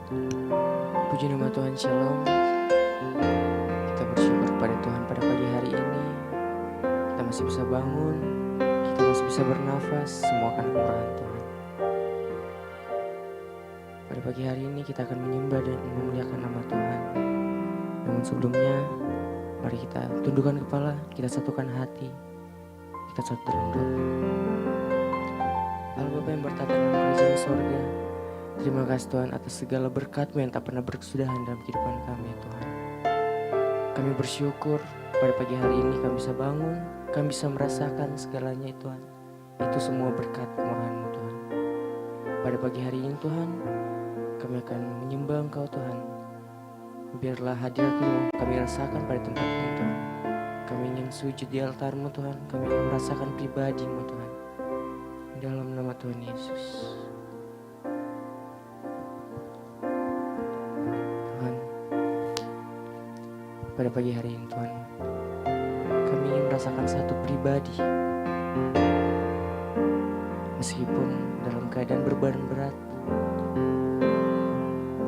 Puji nama Tuhan, Shalom. Kita bersyukur pada Tuhan pada pagi hari ini. Kita masih bisa bangun, kita masih bisa bernafas, semua karena kemurahan Tuhan. Pada pagi hari ini kita akan menyembah dan memuliakan nama Tuhan. Namun sebelumnya, mari kita tundukkan kepala, kita satukan hati, kita satu dalam doa. Allah Bapa yang bertata dalam kerajaan sorga, terima kasih Tuhan atas segala berkat-Mu yang tak pernah berkesudahan dalam kehidupan kami ya Tuhan. Kami bersyukur pada pagi hari ini kami bisa bangun, kami bisa merasakan segalanya ya Tuhan. Itu semua berkat kemurahan-Mu Tuhan. Pada pagi hari ini Tuhan, kami akan menyembah Engkau Tuhan. Biarlah hadirat-Mu kami rasakan pada tempat ini Tuhan. Kami ingin sujud di altar-Mu Tuhan, kami ingin merasakan pribadi-Mu Tuhan. Dalam nama Tuhan Yesus. Tuhan, pada pagi hari ini Tuhan, kami ingin merasakan satu pribadi. Meskipun dalam keadaan berbadan berat,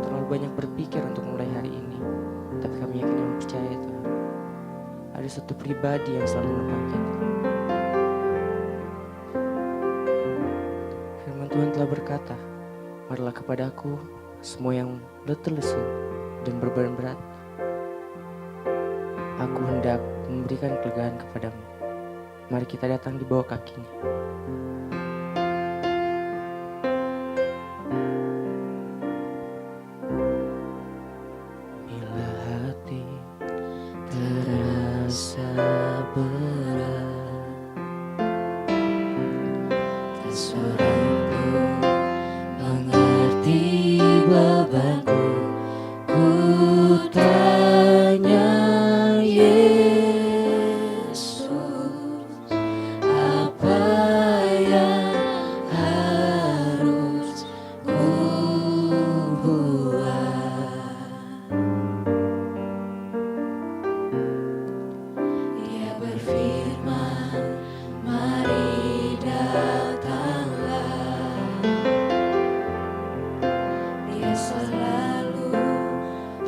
terlalu banyak berpikir untuk mulai hari ini, tapi kami yakin dan percaya Tuhan, ada satu pribadi yang selalu menopang kita. Tuhan telah berkata, marilah kepadaku semua yang letih lesu dan berbadan berat. Aku hendak memberikan kelegaan kepadamu. Mari kita datang di bawah kakinya. Bila hati terasa berat, tak seorang bebanku, ku tanya Yesus, apa yang harus ku buat? Dia berfirman, mari datanglah. Selalu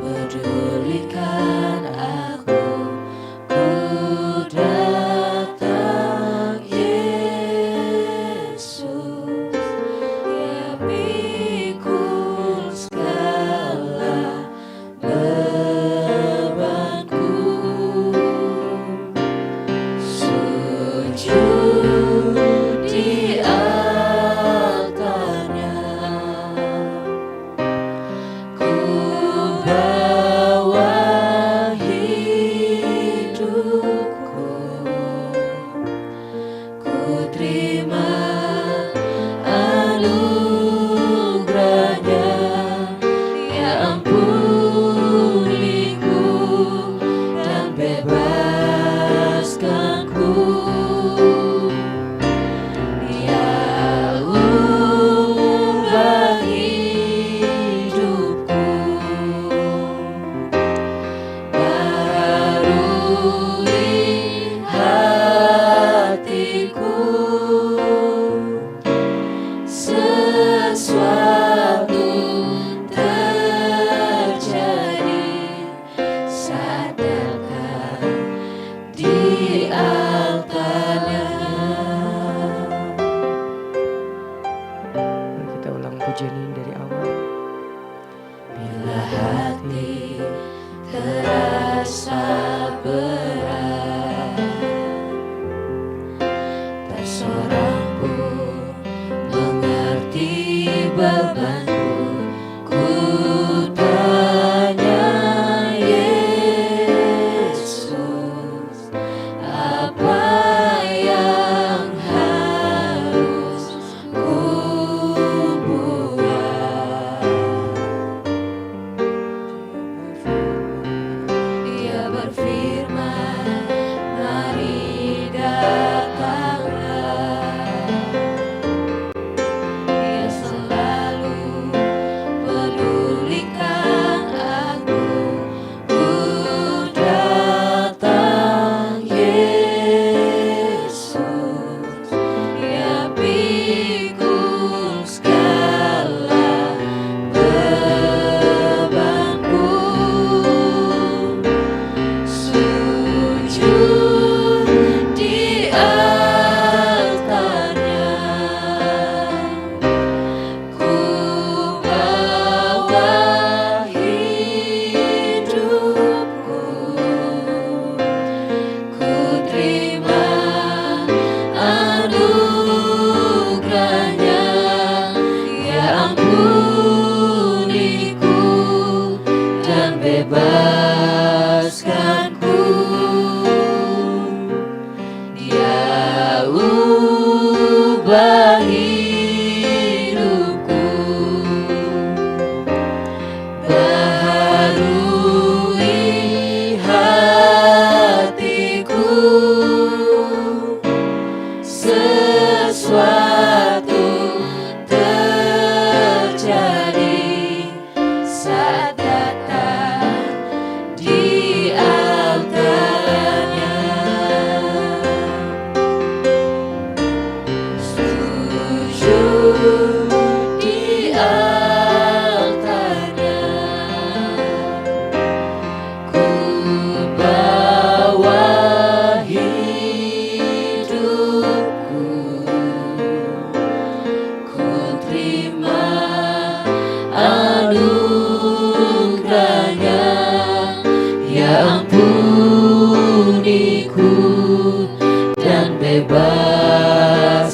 pedulikan aku, ku datang Yesus, Dia pikul segala bebanku, sujud di altarnya. Dia selalu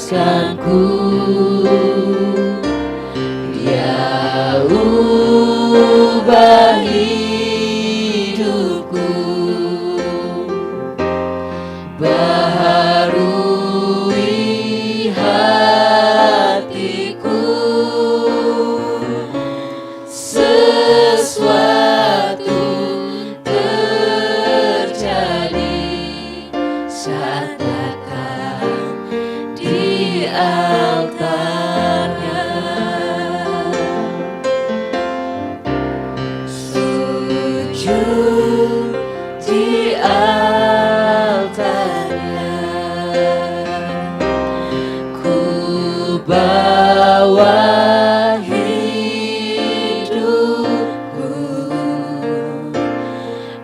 bebaskanku, Dia ubah hidupku, baharui hatiku, sesuatu terjadi saat datang di altarnya. Sujud di altarnya, ku bawa hidupku,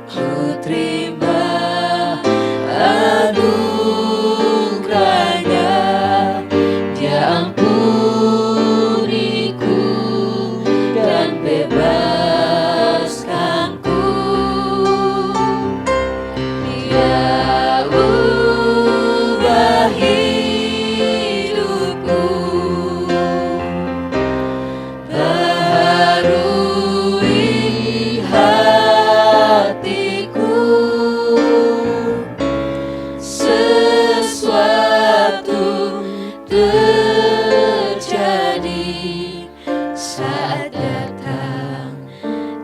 ku terima anugerahnya, Dia ampuniku dan bebaskanku, Dia ubah hidupku, baharui hatiku, sesuatu terjadi saat datang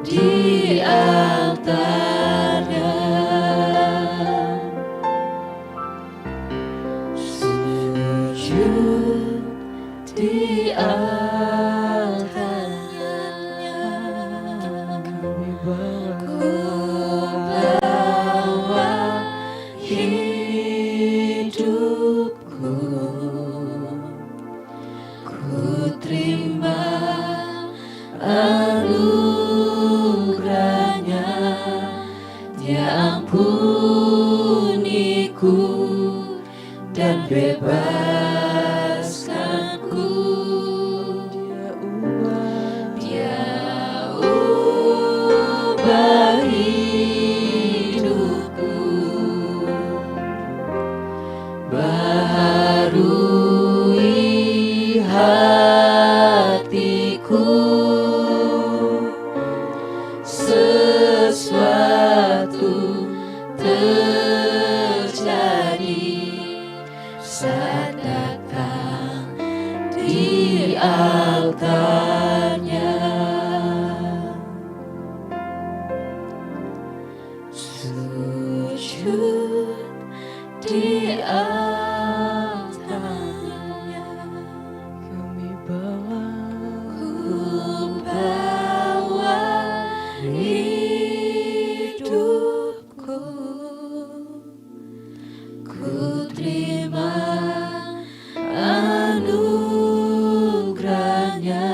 di altarnya. Sujud di altarnya, ku bawa hidupku, ku terima anugerahnya, Dia ampuniku dan bebaskanku, Dia ubah hidupku, baharui hatiku, sesuatu terjadi saat datang di altarnya. Sujud di altarnya, ku bawa hidupku, ku terima anugerahnya,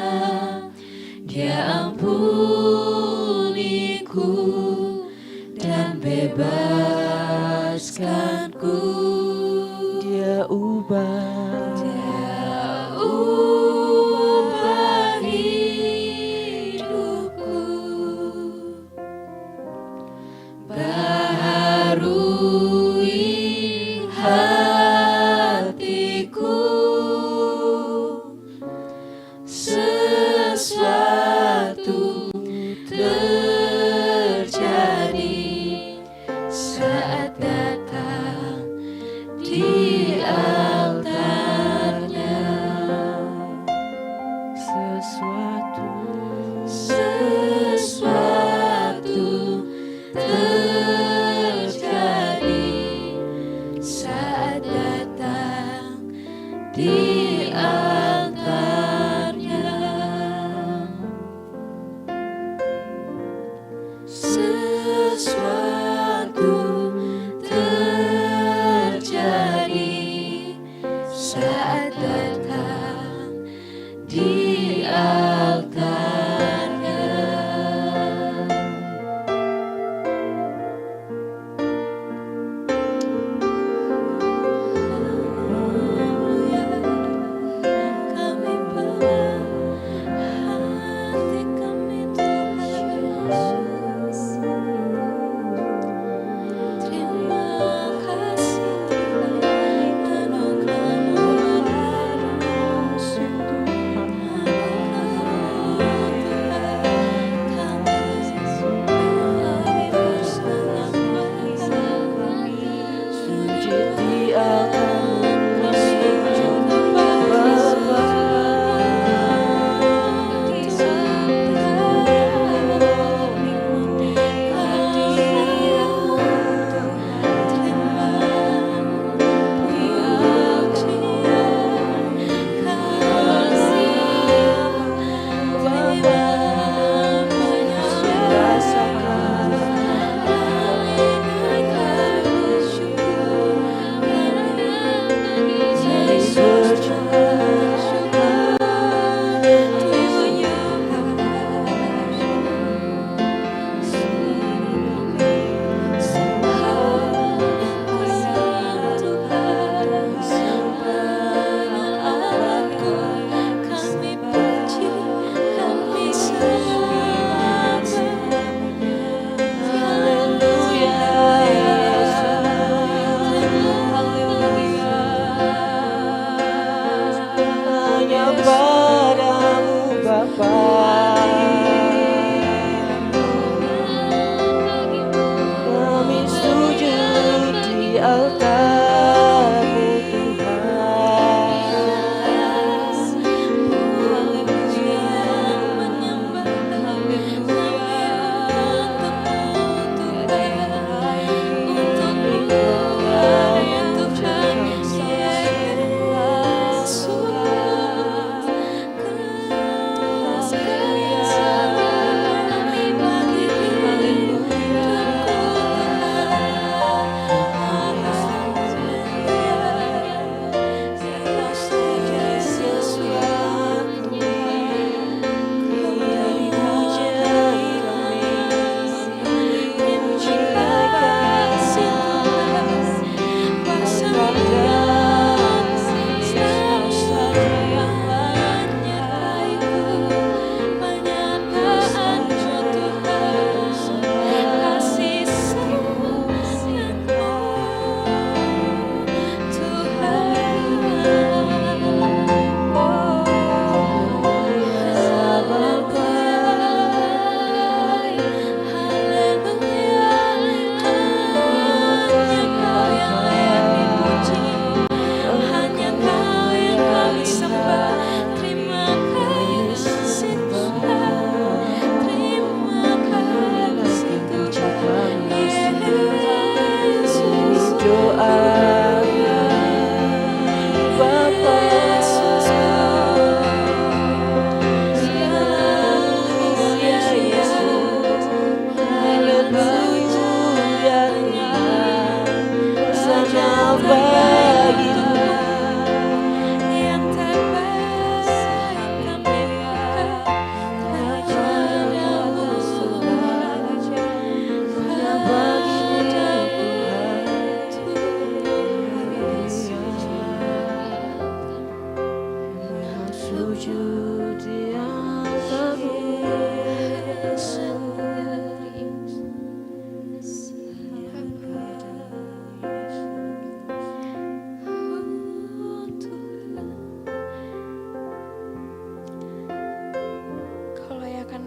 Dia ampuniku dan bebaskanku, Dia ubah hidupku, baharui hatiku, sesuatu terjadi saat datang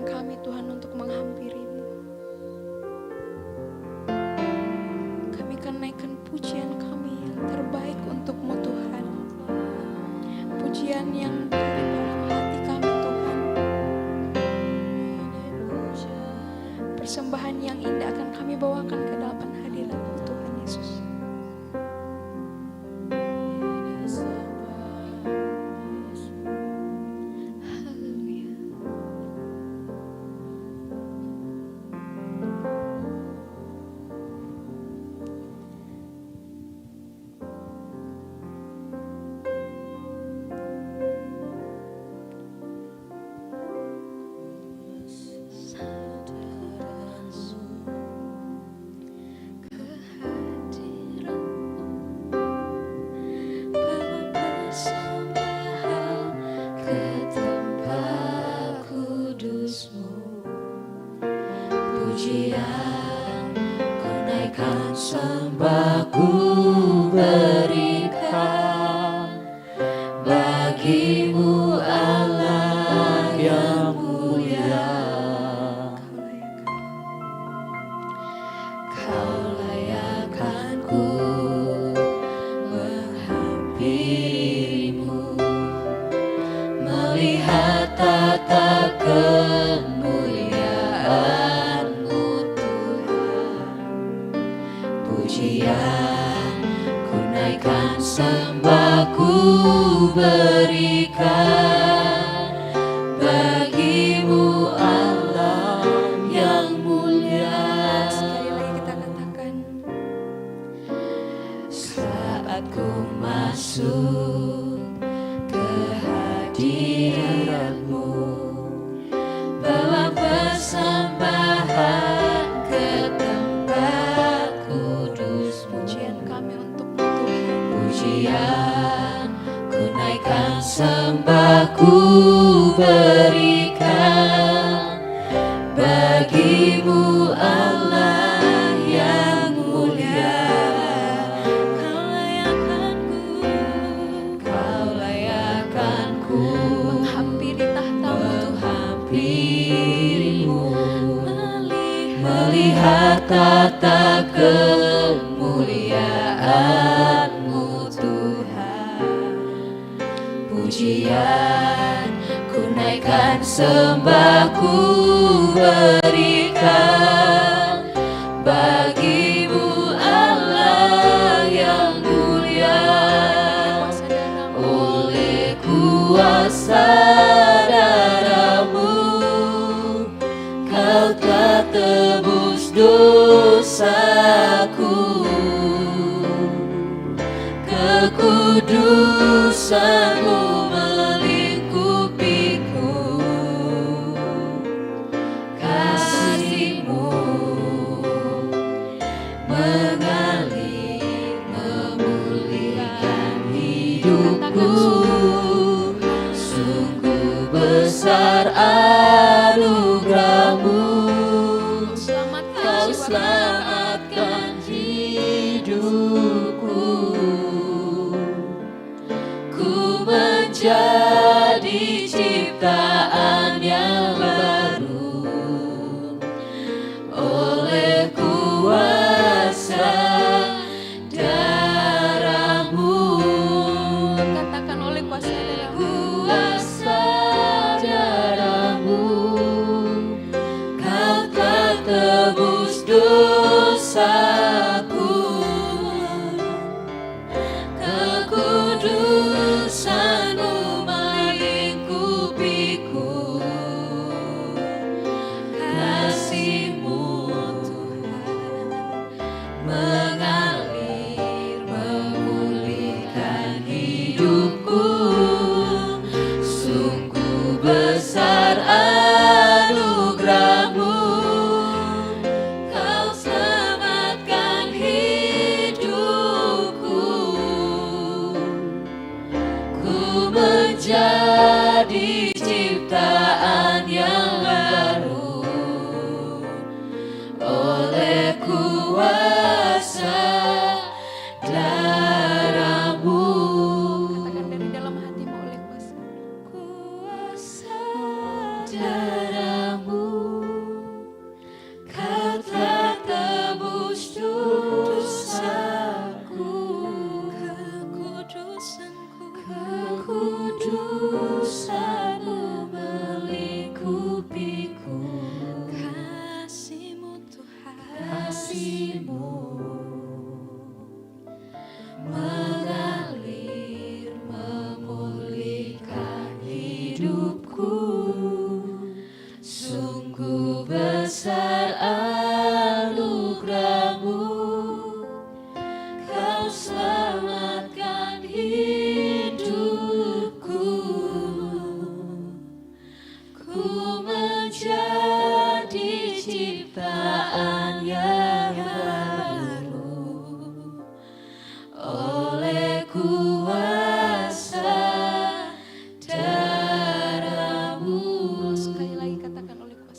tangan kami Tuhan untuk menghampiri-Mu. Kami akan naikkan pujian kami yang terbaik untuk-Mu Tuhan. Pujian yang dari dalam hati kami Tuhan. Persembahan yang indah akan kami bawakan ke dalam hadirat-Mu Tuhan Yesus. Haleluya. Pujian ku naikkan, sembah ku berikan bagi-Mu Allah yang mulia. Kau layakkan ku menghampiri-Mu, melihat tata kemuliaan-Mu Tuhan. Pujian ku naikkan, sembah ku berikan bagi-Mu Allah yang mulia. Sekali lagi kita katakan, Saat ku masuk ke hadirat-Mu, bawa persembahan ke tempat kudus-Mu. pujian kami untuk-Mu Tuhan. Pujian ku naikkan, sembah ku berikan bagi-Mu Allah yang mulia. Kau layakkan ku Menghampiri tahta-Mu Tuhan. menghampiri-Mu, melihat tata kemuliaan-Mu Tuhan. Pujian ku naikkan, sembah ku berikan bagi-Mu Allah yang mulia. Oleh kuasa darah-Mu, Kau telah tebus dosaku. Kekudusan-Mu melingkupiku, kasih-Mu mengalir memulihkan hidupku. Sungguh besar anugerah-Mu, Kau selamatkan hidupku. Ku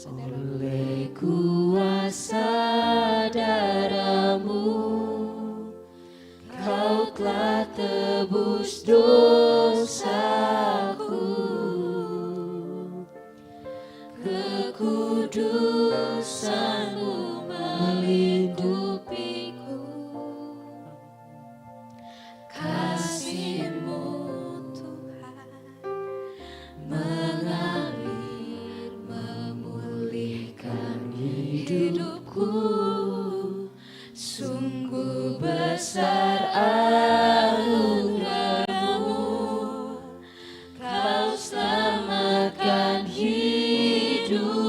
oleh kuasa darah-Mu, Kau telah tebus dosaku. Kekudusan-Mu melingkupiku, kasih-Mu Tuhan mengalir memulihkan hidupku. Sungguh besar anugerah-Mu, Kau selamatkan hidupku.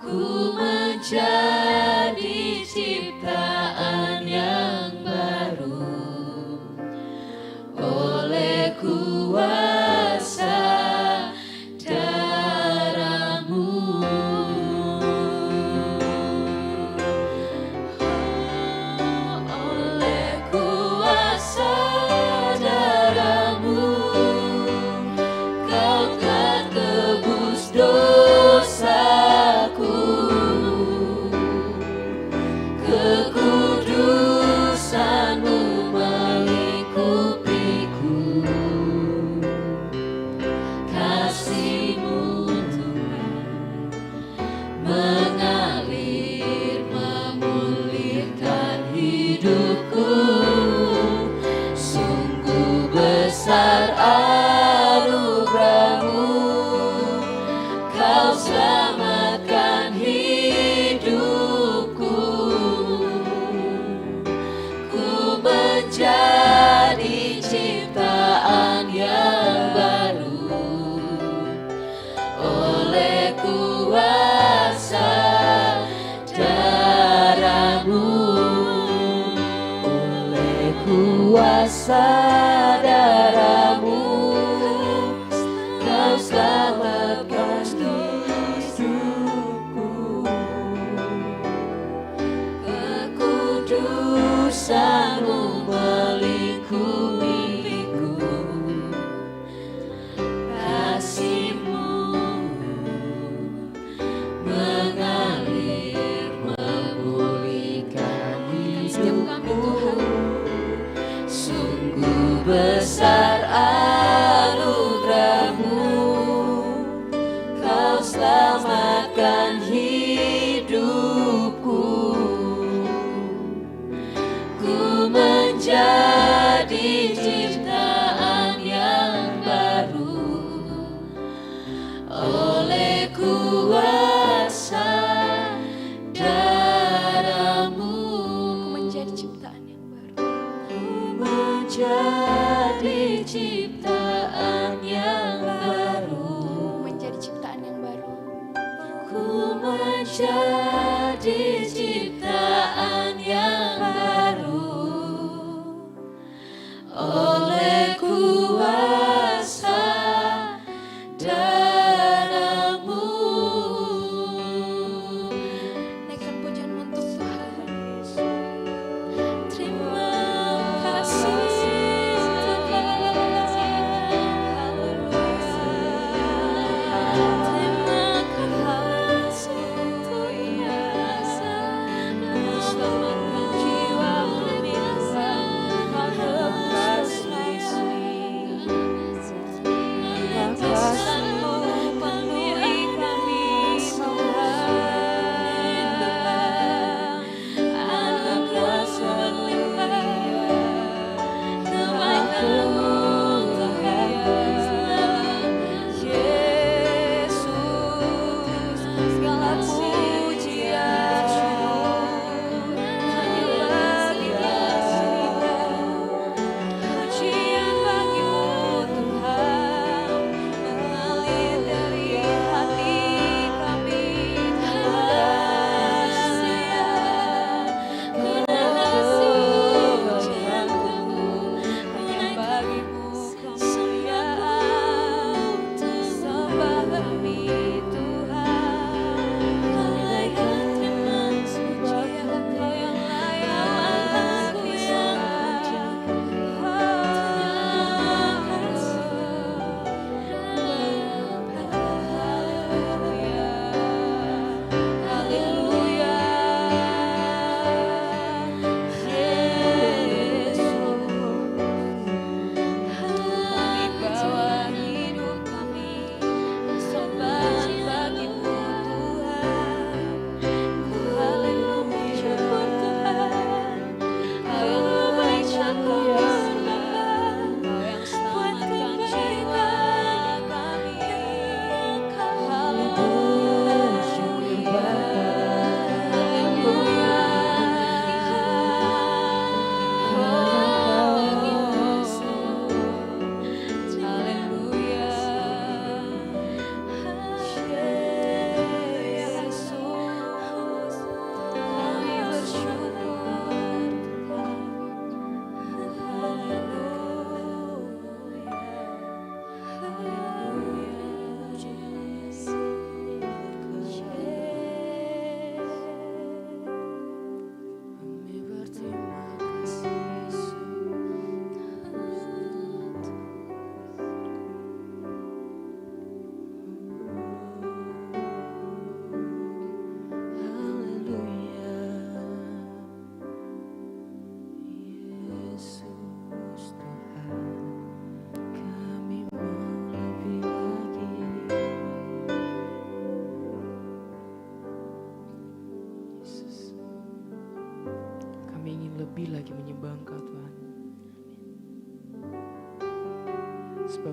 Ku menjadi ciptaan yang baru oleh kuasa darah-Mu. Oleh kuasa darah-Mu, Kau telah tebus dosaku. Kekudusan-Mu melingkupiku, kasih-Mu Tuhan mengalir memulihkan hidupku. Sungguh besar anugerah-Mu, Kau selamatkan hidupku. Ku menjadi ciptaan yang baru oleh kuasa darah-Mu. Oleh kuasa darah-Mu, Kau selamatkan hidupku. Kekudusan-Mu melingkupiku, kasih-Mu mengalir memulihkan hidupku. Sungguh besar anugerah-Mu, Kau selamatkan hidupku. Ku menjadi ciptaan yang baru oleh kuasa darah-Mu. Ku menjadi ciptaan yang baru. Ku menjadi ciptaan yang baru. Menjadi ciptaan yang baru. Ku menjadi ciptaan yang baru oleh kuasa darah-Mu. Naikkan pujian untuk Tuhan. Terima kasih Tuhan. Haleluya. Terima kasih Tuhan.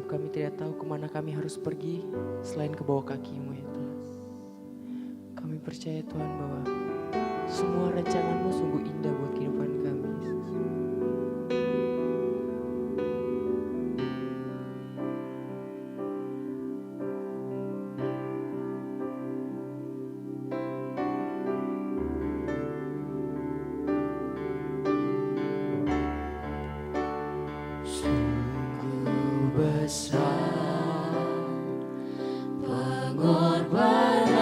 sebab kami tidak tahu kemana kami harus pergi selain ke bawah kaki-Mu ya Tuhan. Kami percaya Tuhan bahwa semua rancangan-Mu sungguh indah buat kehidupan kami, Yesus. Sungguh besar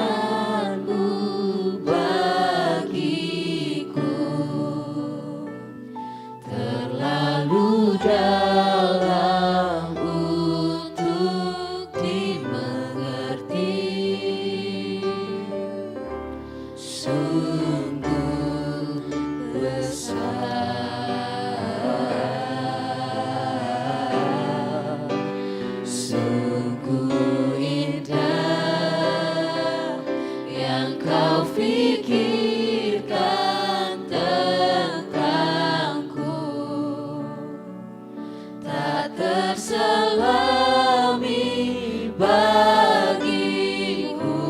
Pengorbananmu bagiku terlalu dalam untuk dimengerti. Sungguh besar, sungguh indah yang kau pikirkan tentangku, tak terselami bagiku.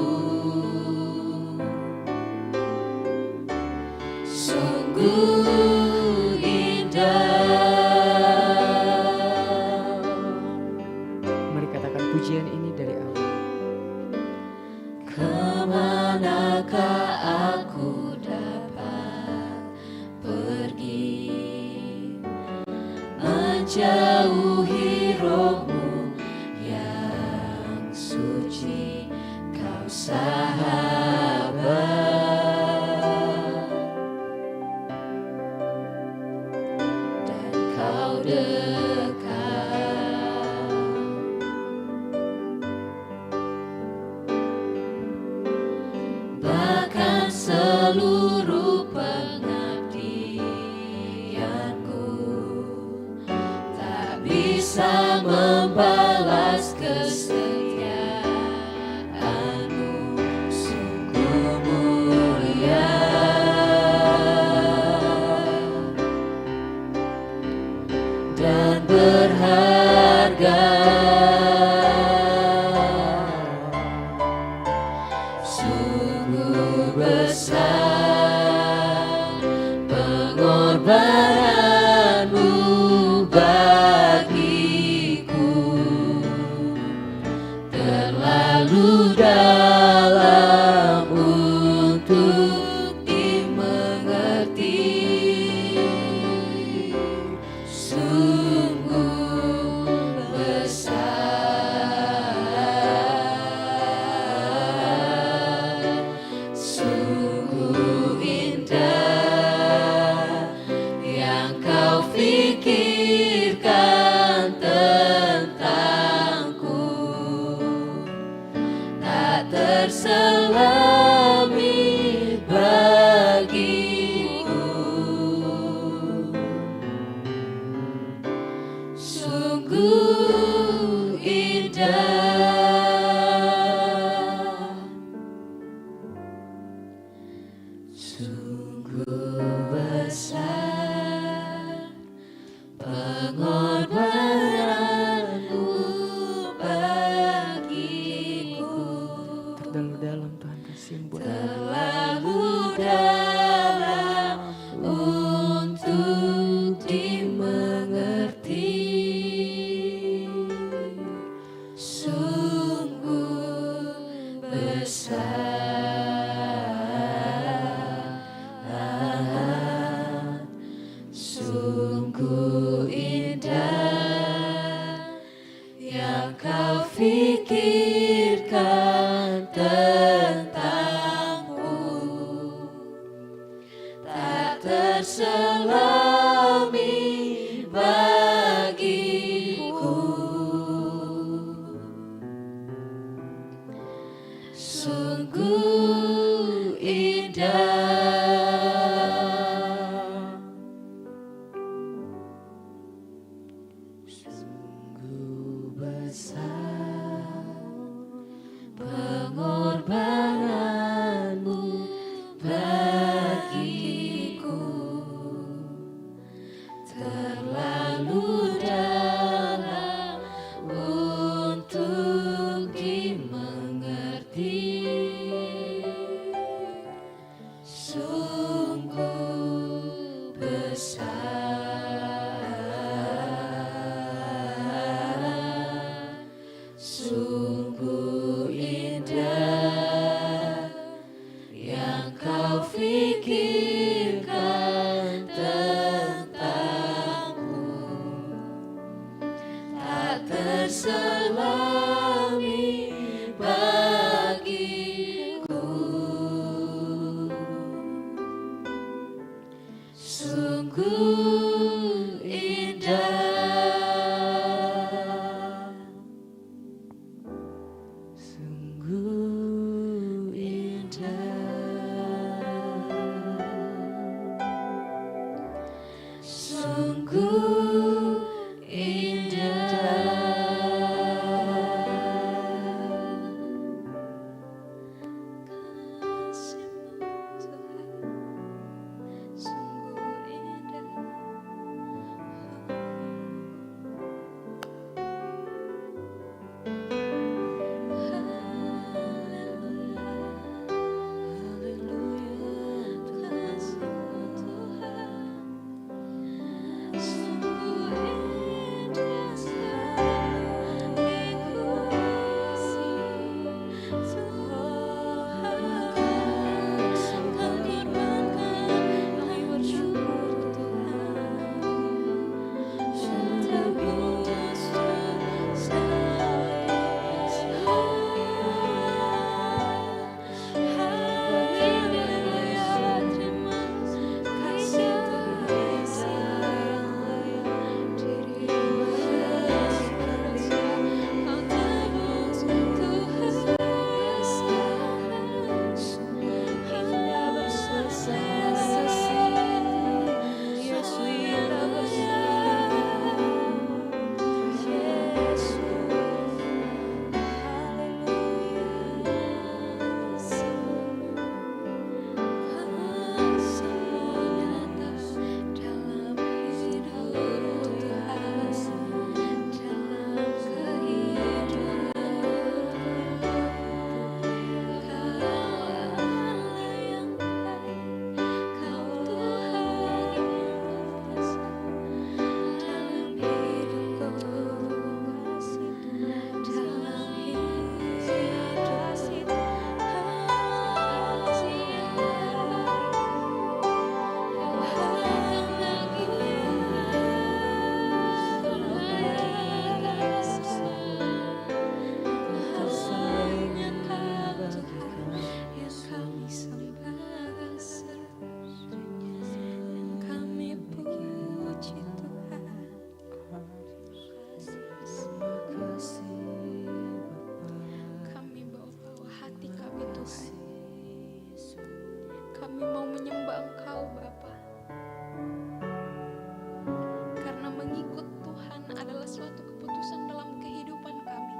Sungguh indah. Mari katakan pujian ini dari Allah. Kemanakah aku dapat pergi, menjauhi roh-Mu yang suci, Kau sahabat dan Kau dekat. Bahkan seluruh pengabdianku tak bisa membalas kesetiaan-Mu. Sungguh mulia dan berharga. Sungguh besar pengorbananmu bagiku, terlalu dalam untuk dimengerti. Sungguh besar, sungguh indah yang kau pikirkan tentangku, tak terselami bagiku. Sungguh indah, sungguh besar pengorbananmu bagiku, Terlalu dalam Tuhan kasih-Mu buat kami. terlalu dalam untuk dimengerti. Sungguh besar, sungguh indah yang kau pikirkan tentangku, tak terselami bagiku. Sungguh indah, sungguh besar pengorbananmu bagiku, terlalu dalam Kami mau menyembah Engkau Bapa. Karena mengikut Tuhan adalah suatu keputusan dalam kehidupan kami.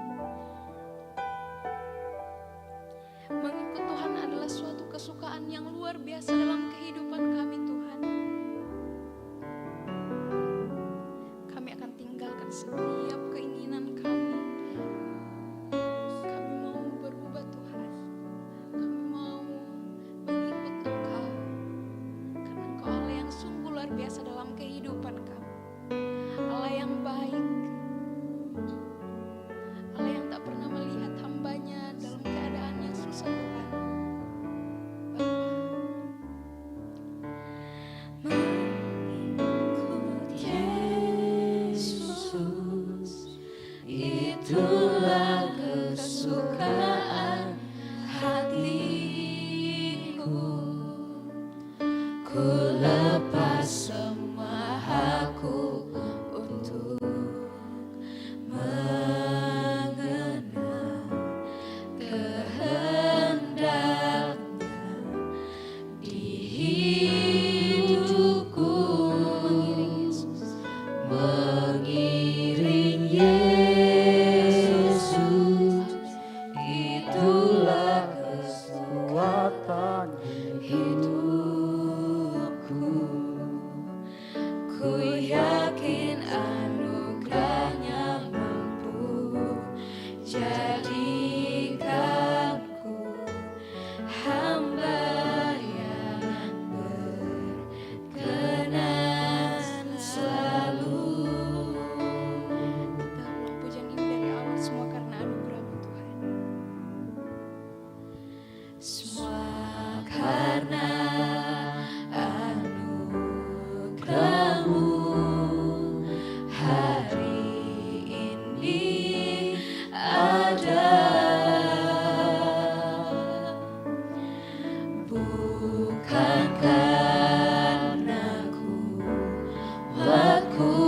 Mengikut Tuhan adalah suatu kesukaan yang luar biasa dalam kehidupan kami Tuhan. Kami akan tinggalkan setiap keinginan kami. Kami mau berubah Tuhan. Kami mau mengikut Engkau. Karena Engkau Allah yang sungguh luar biasa dalam kehidupan kami. Allah yang baik. Allah yang tak pernah melihat hambanya dalam keadaan yang susah Tuhan. Mengikut Yesus, itulah kesukaan hatiku. Ku lepas semua hakku untuk mengenal kehendaknya di hidupku. Mengiring Yesus, itulah kekuatan hidupku. Ku yakin anugerahnya mampu jadikanku hamba yang berkenan selalu. Kita ulang pujian ini dari awal semua karena anugerah-Mu Tuhan. Semua karena anugerah-Mu hari ini ada. Bukan karena kuatku,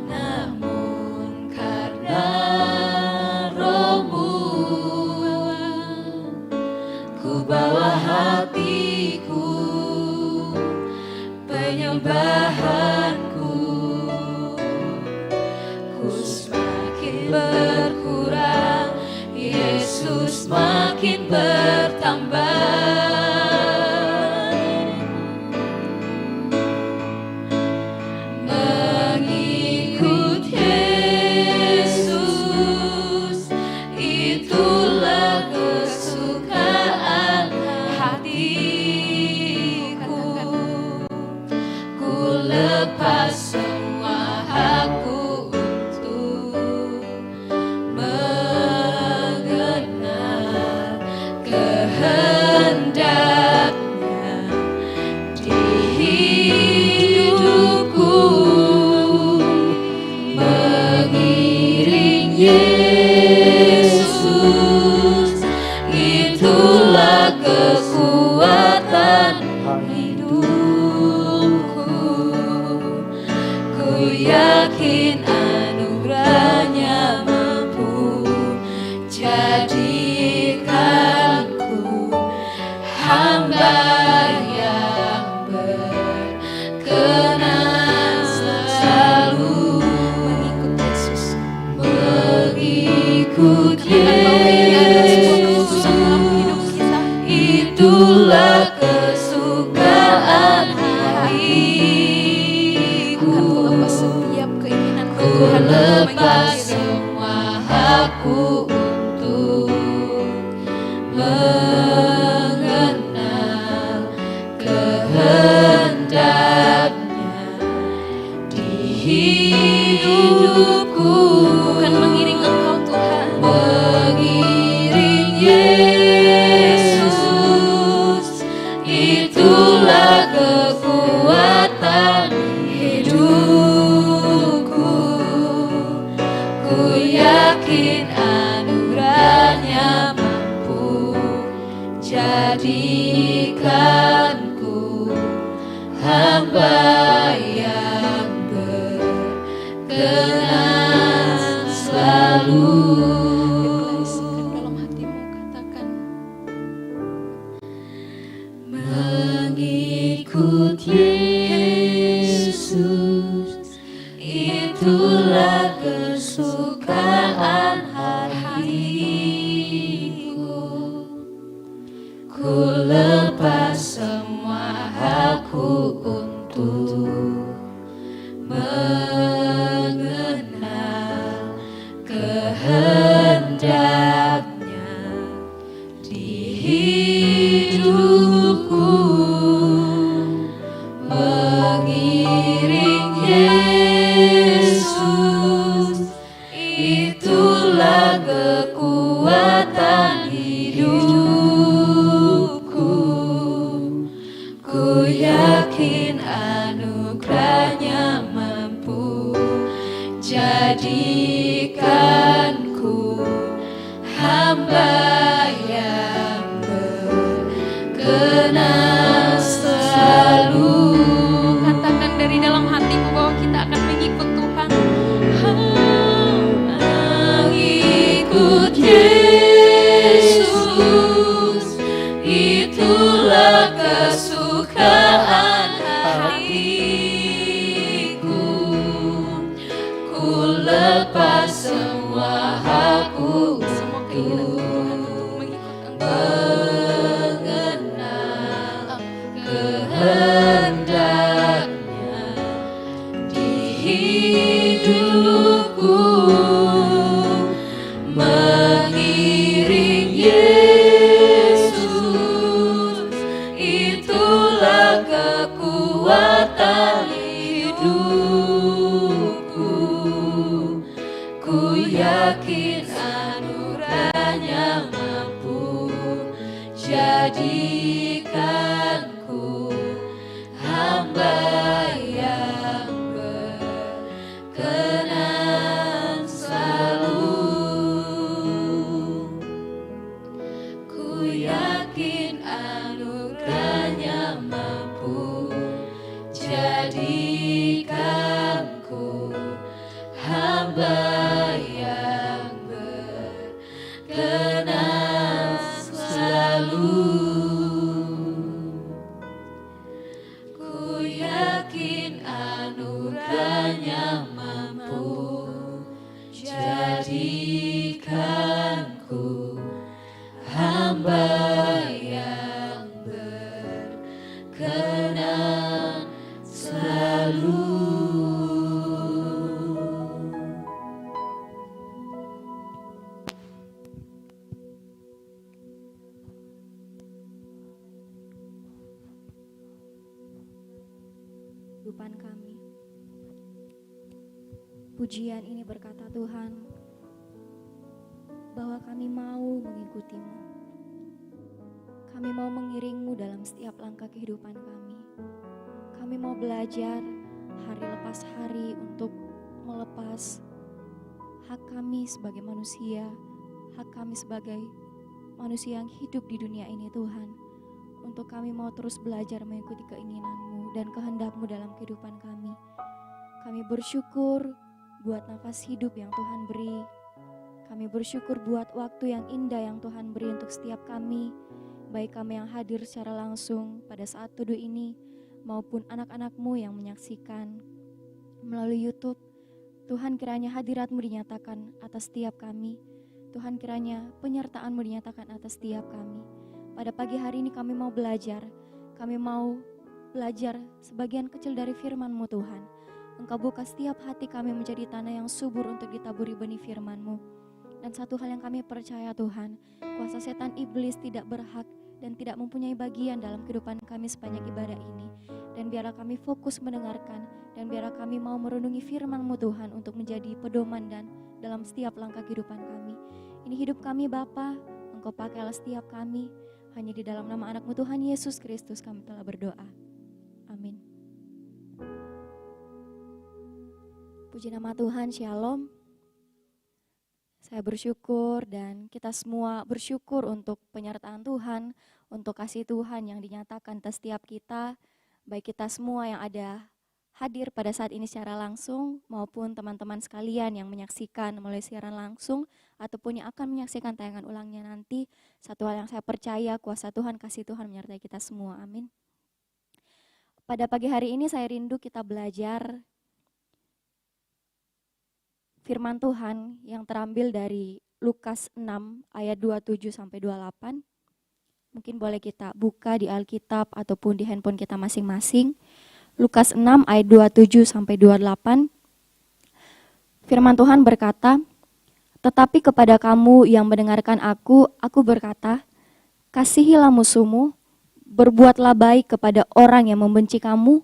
namun karena Roh-Mu. Ku bawa hatiku, penyembahanku. Ku semakin berkurang, Yesus makin bertambah. Mengikut Yesus, itulah kesukaan hatiku. Ku lepas semua hakku untuk mengenal kehendaknya di hidupku. Mengiring Yesus, itulah kekuatan hidupku. Ku yakin anugerahnya mampu jadikanku hamba yang berkenan selalu. Mengikut Yesus. Mengikut Yesus dalam hidup Yesus, kita. itulah kesukaan hatiku. Akan ku lepas setiap keinginanku Ku Tuhan untuk lepas mengikut. semua hakku untuk mengenal kehendaknya di hidupku. Bukan mengiring Engkau Tuhan. Mengiring Yesus, itulah kekuatan hidupku. Ku yakin anugerahnya mampu jadikanku hamba yang berkenan selalu. Deklarasikan dalam hatimu, katakan kekuatan hidupku. Ku yakin anugerahnya mampu jadikanku hamba yang berkenan selalu. Katakan dari dalam hatimu bahwa kita akan mengikut Tuhan. Mengikut Yesus, itulah kesukaan hatiku. Ku lepas semua hakku, Semua keinginan Tuhan untuk mengenal kehendaknya di hidupku. Mengiring Yesus, itulah kekuatan hidupku. Ku yakin anugerahnya mampu jadikanku hamba yang berkenan selalu. Ku yakin anugerahnya mampu jadikanku hamba yang berkenan selalu. Ku yakin anugerahnya mampu jadikanku hamba yang berkenan selalu. Kehidupan kami. Pujian ini berkata Tuhan, bahwa kami mau mengikutimu. Kami mau mengiringmu dalam setiap langkah kehidupan kami. Kami mau belajar hari lepas hari untuk melepas hak kami sebagai manusia, hak kami sebagai manusia yang hidup di dunia ini Tuhan. Untuk kami mau terus belajar mengikuti keinginan-Mu dan kehendak-Mu dalam kehidupan kami. Kami bersyukur buat nafas hidup yang Tuhan beri. Kami bersyukur buat waktu yang indah yang Tuhan beri untuk setiap kami, baik kami yang hadir secara langsung pada saat teduh ini, maupun anak-anak-Mu yang menyaksikan melalui YouTube. Tuhan, kiranya hadirat-Mu dinyatakan atas setiap kami. Tuhan, kiranya penyertaan-Mu dinyatakan atas setiap kami. Pada pagi hari ini kami mau belajar. Kami mau belajar sebagian kecil dari firman-Mu Tuhan. Engkau buka setiap hati kami menjadi tanah yang subur untuk ditaburi benih firman-Mu. Dan satu hal yang kami percaya Tuhan, kuasa setan iblis tidak berhak dan tidak mempunyai bagian dalam kehidupan kami sepanjang ibadah ini. Dan biarlah kami fokus mendengarkan, dan biarlah kami mau merenungi firman-Mu Tuhan untuk menjadi pedoman dan dalam setiap langkah kehidupan kami. Ini hidup kami Bapa, Engkau pakailah setiap kami. Hanya di dalam nama anak-Mu Tuhan Yesus Kristus kami telah berdoa. Amin. Puji nama Tuhan, Shalom. Saya bersyukur dan kita semua bersyukur untuk penyertaan Tuhan, untuk kasih Tuhan yang dinyatakan atas setiap kita, baik kita semua yang ada hadir pada saat ini secara langsung maupun teman-teman sekalian yang menyaksikan melalui siaran langsung ataupun yang akan menyaksikan tayangan ulangnya nanti. Satu hal yang saya percaya, kuasa Tuhan, kasih Tuhan menyertai kita semua. Amin. Pada pagi hari ini saya rindu kita belajar firman Tuhan yang terambil dari Lukas 6 ayat 27 sampai 28. Mungkin boleh kita buka di Alkitab ataupun di handphone kita masing-masing. Lukas 6 ayat 27 sampai 28. Firman Tuhan berkata, "Tetapi kepada kamu yang mendengarkan aku berkata, kasihilah musuhmu, berbuatlah baik kepada orang yang membenci kamu,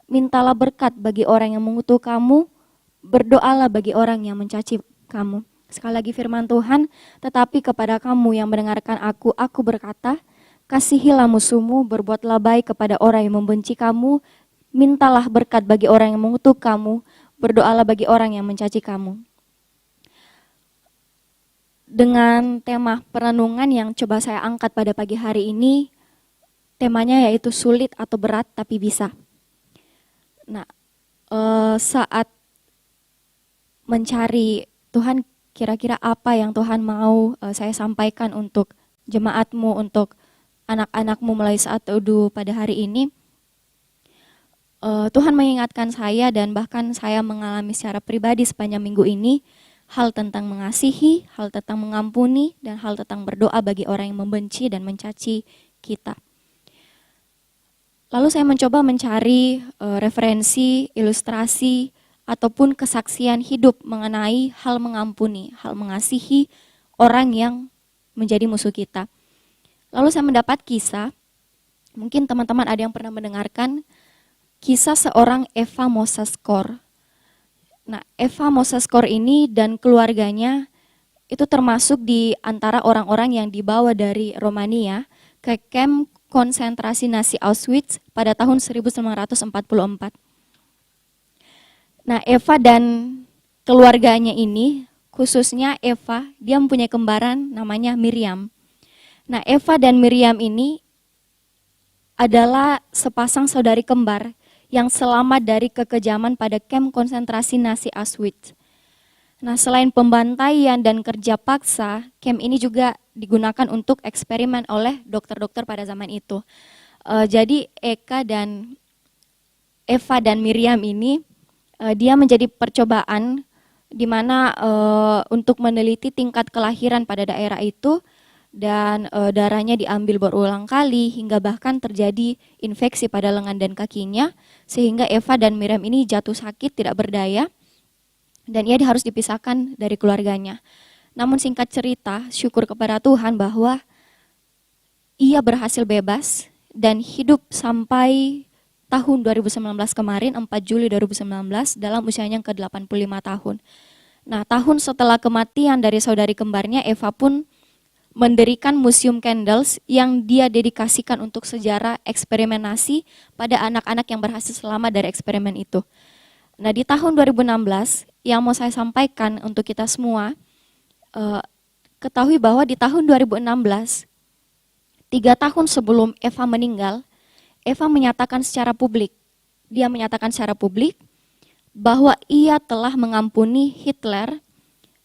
mintalah berkat bagi orang yang mengutuk kamu, berdoalah bagi orang yang mencaci kamu, Sekali lagi firman Tuhan, tetapi kepada kamu yang mendengarkan aku berkata, kasihilah musuhmu, berbuatlah baik kepada orang yang membenci kamu, mintalah berkat bagi orang yang mengutuk kamu, berdoalah bagi orang yang mencaci kamu. Dengan tema perenungan yang coba saya angkat pada pagi hari ini, temanya yaitu sulit atau berat tapi bisa. Nah, saat mencari Tuhan, kira-kira apa yang Tuhan mau saya sampaikan untuk jemaatmu, untuk anak-anakmu melalui saat teduh pada hari ini. Tuhan mengingatkan saya dan bahkan saya mengalami secara pribadi sepanjang minggu ini, hal tentang mengasihi, hal tentang mengampuni, dan hal tentang berdoa bagi orang yang membenci dan mencaci kita. Lalu saya mencoba mencari referensi, ilustrasi, ataupun kesaksian hidup mengenai hal mengampuni, hal mengasihi orang yang menjadi musuh kita. Lalu saya mendapat kisah, mungkin teman-teman ada yang pernah mendengarkan, kisah seorang Eva Mosaskor. Nah, Eva Mosaskor ini dan keluarganya itu termasuk di antara orang-orang yang dibawa dari Romania ke kamp konsentrasi Nazi Auschwitz pada tahun 1944. Nah, Eva dan keluarganya ini, khususnya Eva, dia mempunyai kembaran namanya Miriam. Nah, Eva dan Miriam ini adalah sepasang saudari kembar yang selamat dari kekejaman pada kamp konsentrasi Nazi Auschwitz. Nah, selain pembantaian dan kerja paksa, kamp ini juga digunakan untuk eksperimen oleh dokter-dokter pada zaman itu. Jadi Eva dan Miriam ini dia menjadi percobaan di mana untuk meneliti tingkat kelahiran pada daerah itu, dan darahnya diambil berulang kali hingga bahkan terjadi infeksi pada lengan dan kakinya, sehingga Eva dan Miriam ini jatuh sakit, tidak berdaya, dan ia harus dipisahkan dari keluarganya. Namun singkat cerita, syukur kepada Tuhan bahwa ia berhasil bebas dan hidup sampai tahun 2019 kemarin, 4 Juli 2019, dalam usianya yang ke-85 tahun. Nah, tahun setelah kematian dari saudari kembarnya, Eva pun mendirikan Museum Candles yang dia dedikasikan untuk sejarah eksperimentasi pada anak-anak yang berhasil selamat dari eksperimen itu. Nah, di tahun 2016, yang mau saya sampaikan untuk kita semua, ketahui bahwa di tahun 2016, 3 tahun sebelum Eva meninggal, Eva menyatakan secara publik, bahwa ia telah mengampuni Hitler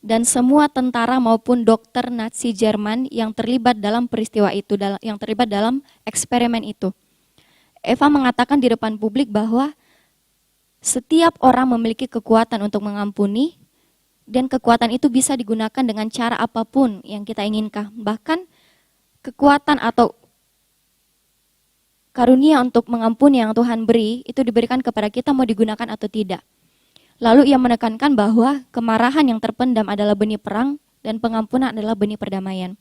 dan semua tentara maupun dokter Nazi Jerman yang terlibat dalam peristiwa itu, yang terlibat dalam eksperimen itu. Eva mengatakan di depan publik bahwa setiap orang memiliki kekuatan untuk mengampuni, dan kekuatan itu bisa digunakan dengan cara apapun yang kita inginkan. Bahkan kekuatan atau karunia untuk mengampuni yang Tuhan beri, itu diberikan kepada kita mau digunakan atau tidak. Lalu ia menekankan bahwa kemarahan yang terpendam adalah benih perang dan pengampunan adalah benih perdamaian.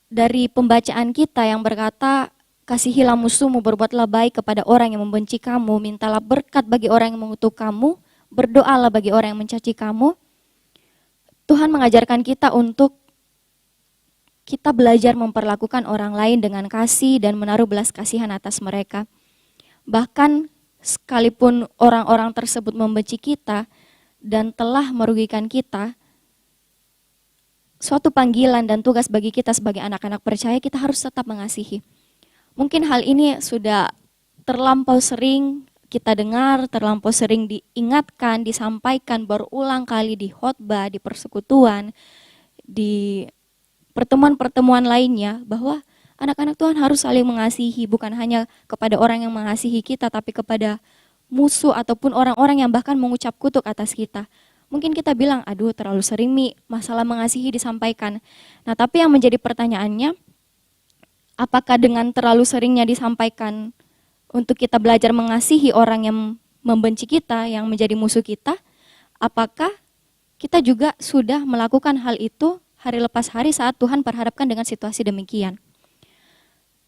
Dari pembacaan kita yang berkata, kasihilah musuhmu, berbuatlah baik kepada orang yang membenci kamu, mintalah berkat bagi orang yang mengutuk kamu, berdoalah bagi orang yang mencaci kamu. Tuhan mengajarkan kita untuk kita belajar memperlakukan orang lain dengan kasih dan menaruh belas kasihan atas mereka. Bahkan sekalipun orang-orang tersebut membenci kita dan telah merugikan kita, suatu panggilan dan tugas bagi kita sebagai anak-anak percaya, kita harus tetap mengasihi. Mungkin hal ini sudah terlampau sering kita dengar, terlampau sering diingatkan, disampaikan berulang kali di khotbah, di persekutuan, di pertemuan-pertemuan lainnya, bahwa anak-anak Tuhan harus saling mengasihi, bukan hanya kepada orang yang mengasihi kita, tapi kepada musuh ataupun orang-orang yang bahkan mengucap kutuk atas kita. Mungkin kita bilang, aduh terlalu sering masalah mengasihi disampaikan. Nah, tapi yang menjadi pertanyaannya, apakah dengan terlalu seringnya disampaikan untuk kita belajar mengasihi orang yang membenci kita, yang menjadi musuh kita, apakah kita juga sudah melakukan hal itu hari lepas hari saat Tuhan perhadapkan dengan situasi demikian?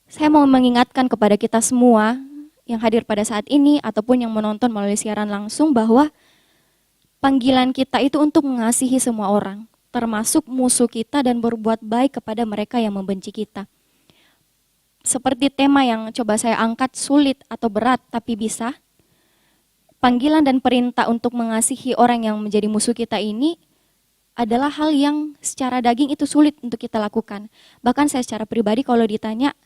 Saya mau mengingatkan kepada kita semua yang hadir pada saat ini ataupun yang menonton melalui siaran langsung bahwa panggilan kita itu untuk mengasihi semua orang, termasuk musuh kita, dan berbuat baik kepada mereka yang membenci kita. Seperti tema yang coba saya angkat, sulit atau berat tapi bisa. Panggilan dan perintah untuk mengasihi orang yang menjadi musuh kita ini adalah hal yang secara daging itu sulit untuk kita lakukan. Bahkan saya secara pribadi kalau ditanya,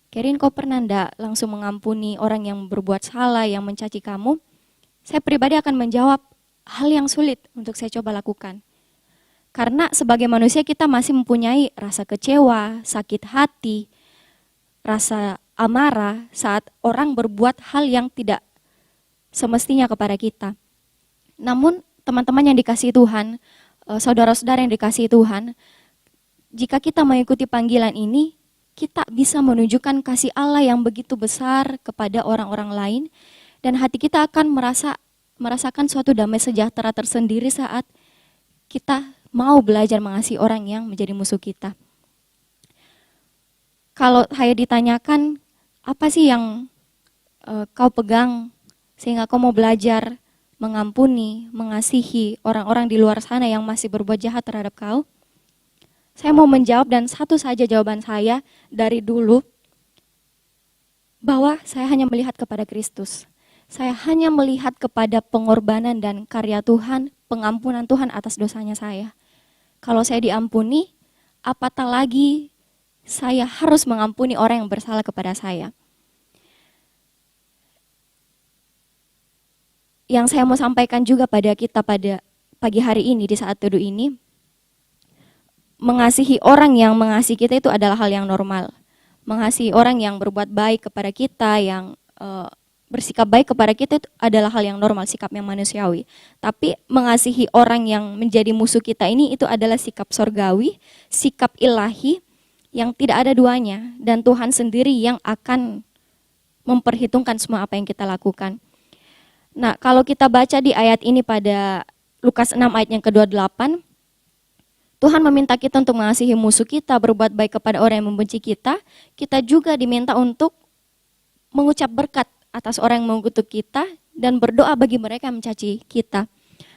Kerin, kau pernah enggak langsung mengampuni orang yang berbuat salah, yang mencaci kamu? Saya pribadi akan menjawab, hal yang sulit untuk saya coba lakukan. Karena sebagai manusia kita masih mempunyai rasa kecewa, sakit hati, rasa amarah saat orang berbuat hal yang tidak semestinya kepada kita. Namun teman-teman yang dikasihi Tuhan, saudara-saudara yang dikasihi Tuhan, jika kita mengikuti panggilan ini, kita bisa menunjukkan kasih Allah yang begitu besar kepada orang-orang lain, dan hati kita akan merasakan suatu damai sejahtera tersendiri saat kita mau belajar mengasihi orang yang menjadi musuh kita. Kalau saya ditanyakan, apa sih yang kau pegang sehingga kau mau belajar mengampuni, mengasihi orang-orang di luar sana yang masih berbuat jahat terhadap kau? Saya mau menjawab, dan satu saja jawaban saya dari dulu, bahwa saya hanya melihat kepada Kristus. Saya hanya melihat kepada pengorbanan dan karya Tuhan, pengampunan Tuhan atas dosanya saya. Kalau saya diampuni, apatah lagi saya harus mengampuni orang yang bersalah kepada saya. Yang saya mau sampaikan juga pada kita pada pagi hari ini, di saat teduh ini, mengasihi orang yang mengasihi kita itu adalah hal yang normal. Mengasihi orang yang berbuat baik kepada kita, yang bersikap baik kepada kita itu adalah hal yang normal, sikap yang manusiawi. Tapi mengasihi orang yang menjadi musuh kita ini itu adalah sikap sorgawi, sikap ilahi yang tidak ada duanya. Dan Tuhan sendiri yang akan memperhitungkan semua apa yang kita lakukan. Nah, kalau kita baca di ayat ini pada Lukas 6 ayat yang ke-28, Tuhan meminta kita untuk mengasihi musuh kita, berbuat baik kepada orang yang membenci kita. Kita juga diminta untuk mengucap berkat atas orang yang mengutuk kita dan berdoa bagi mereka yang mencaci kita.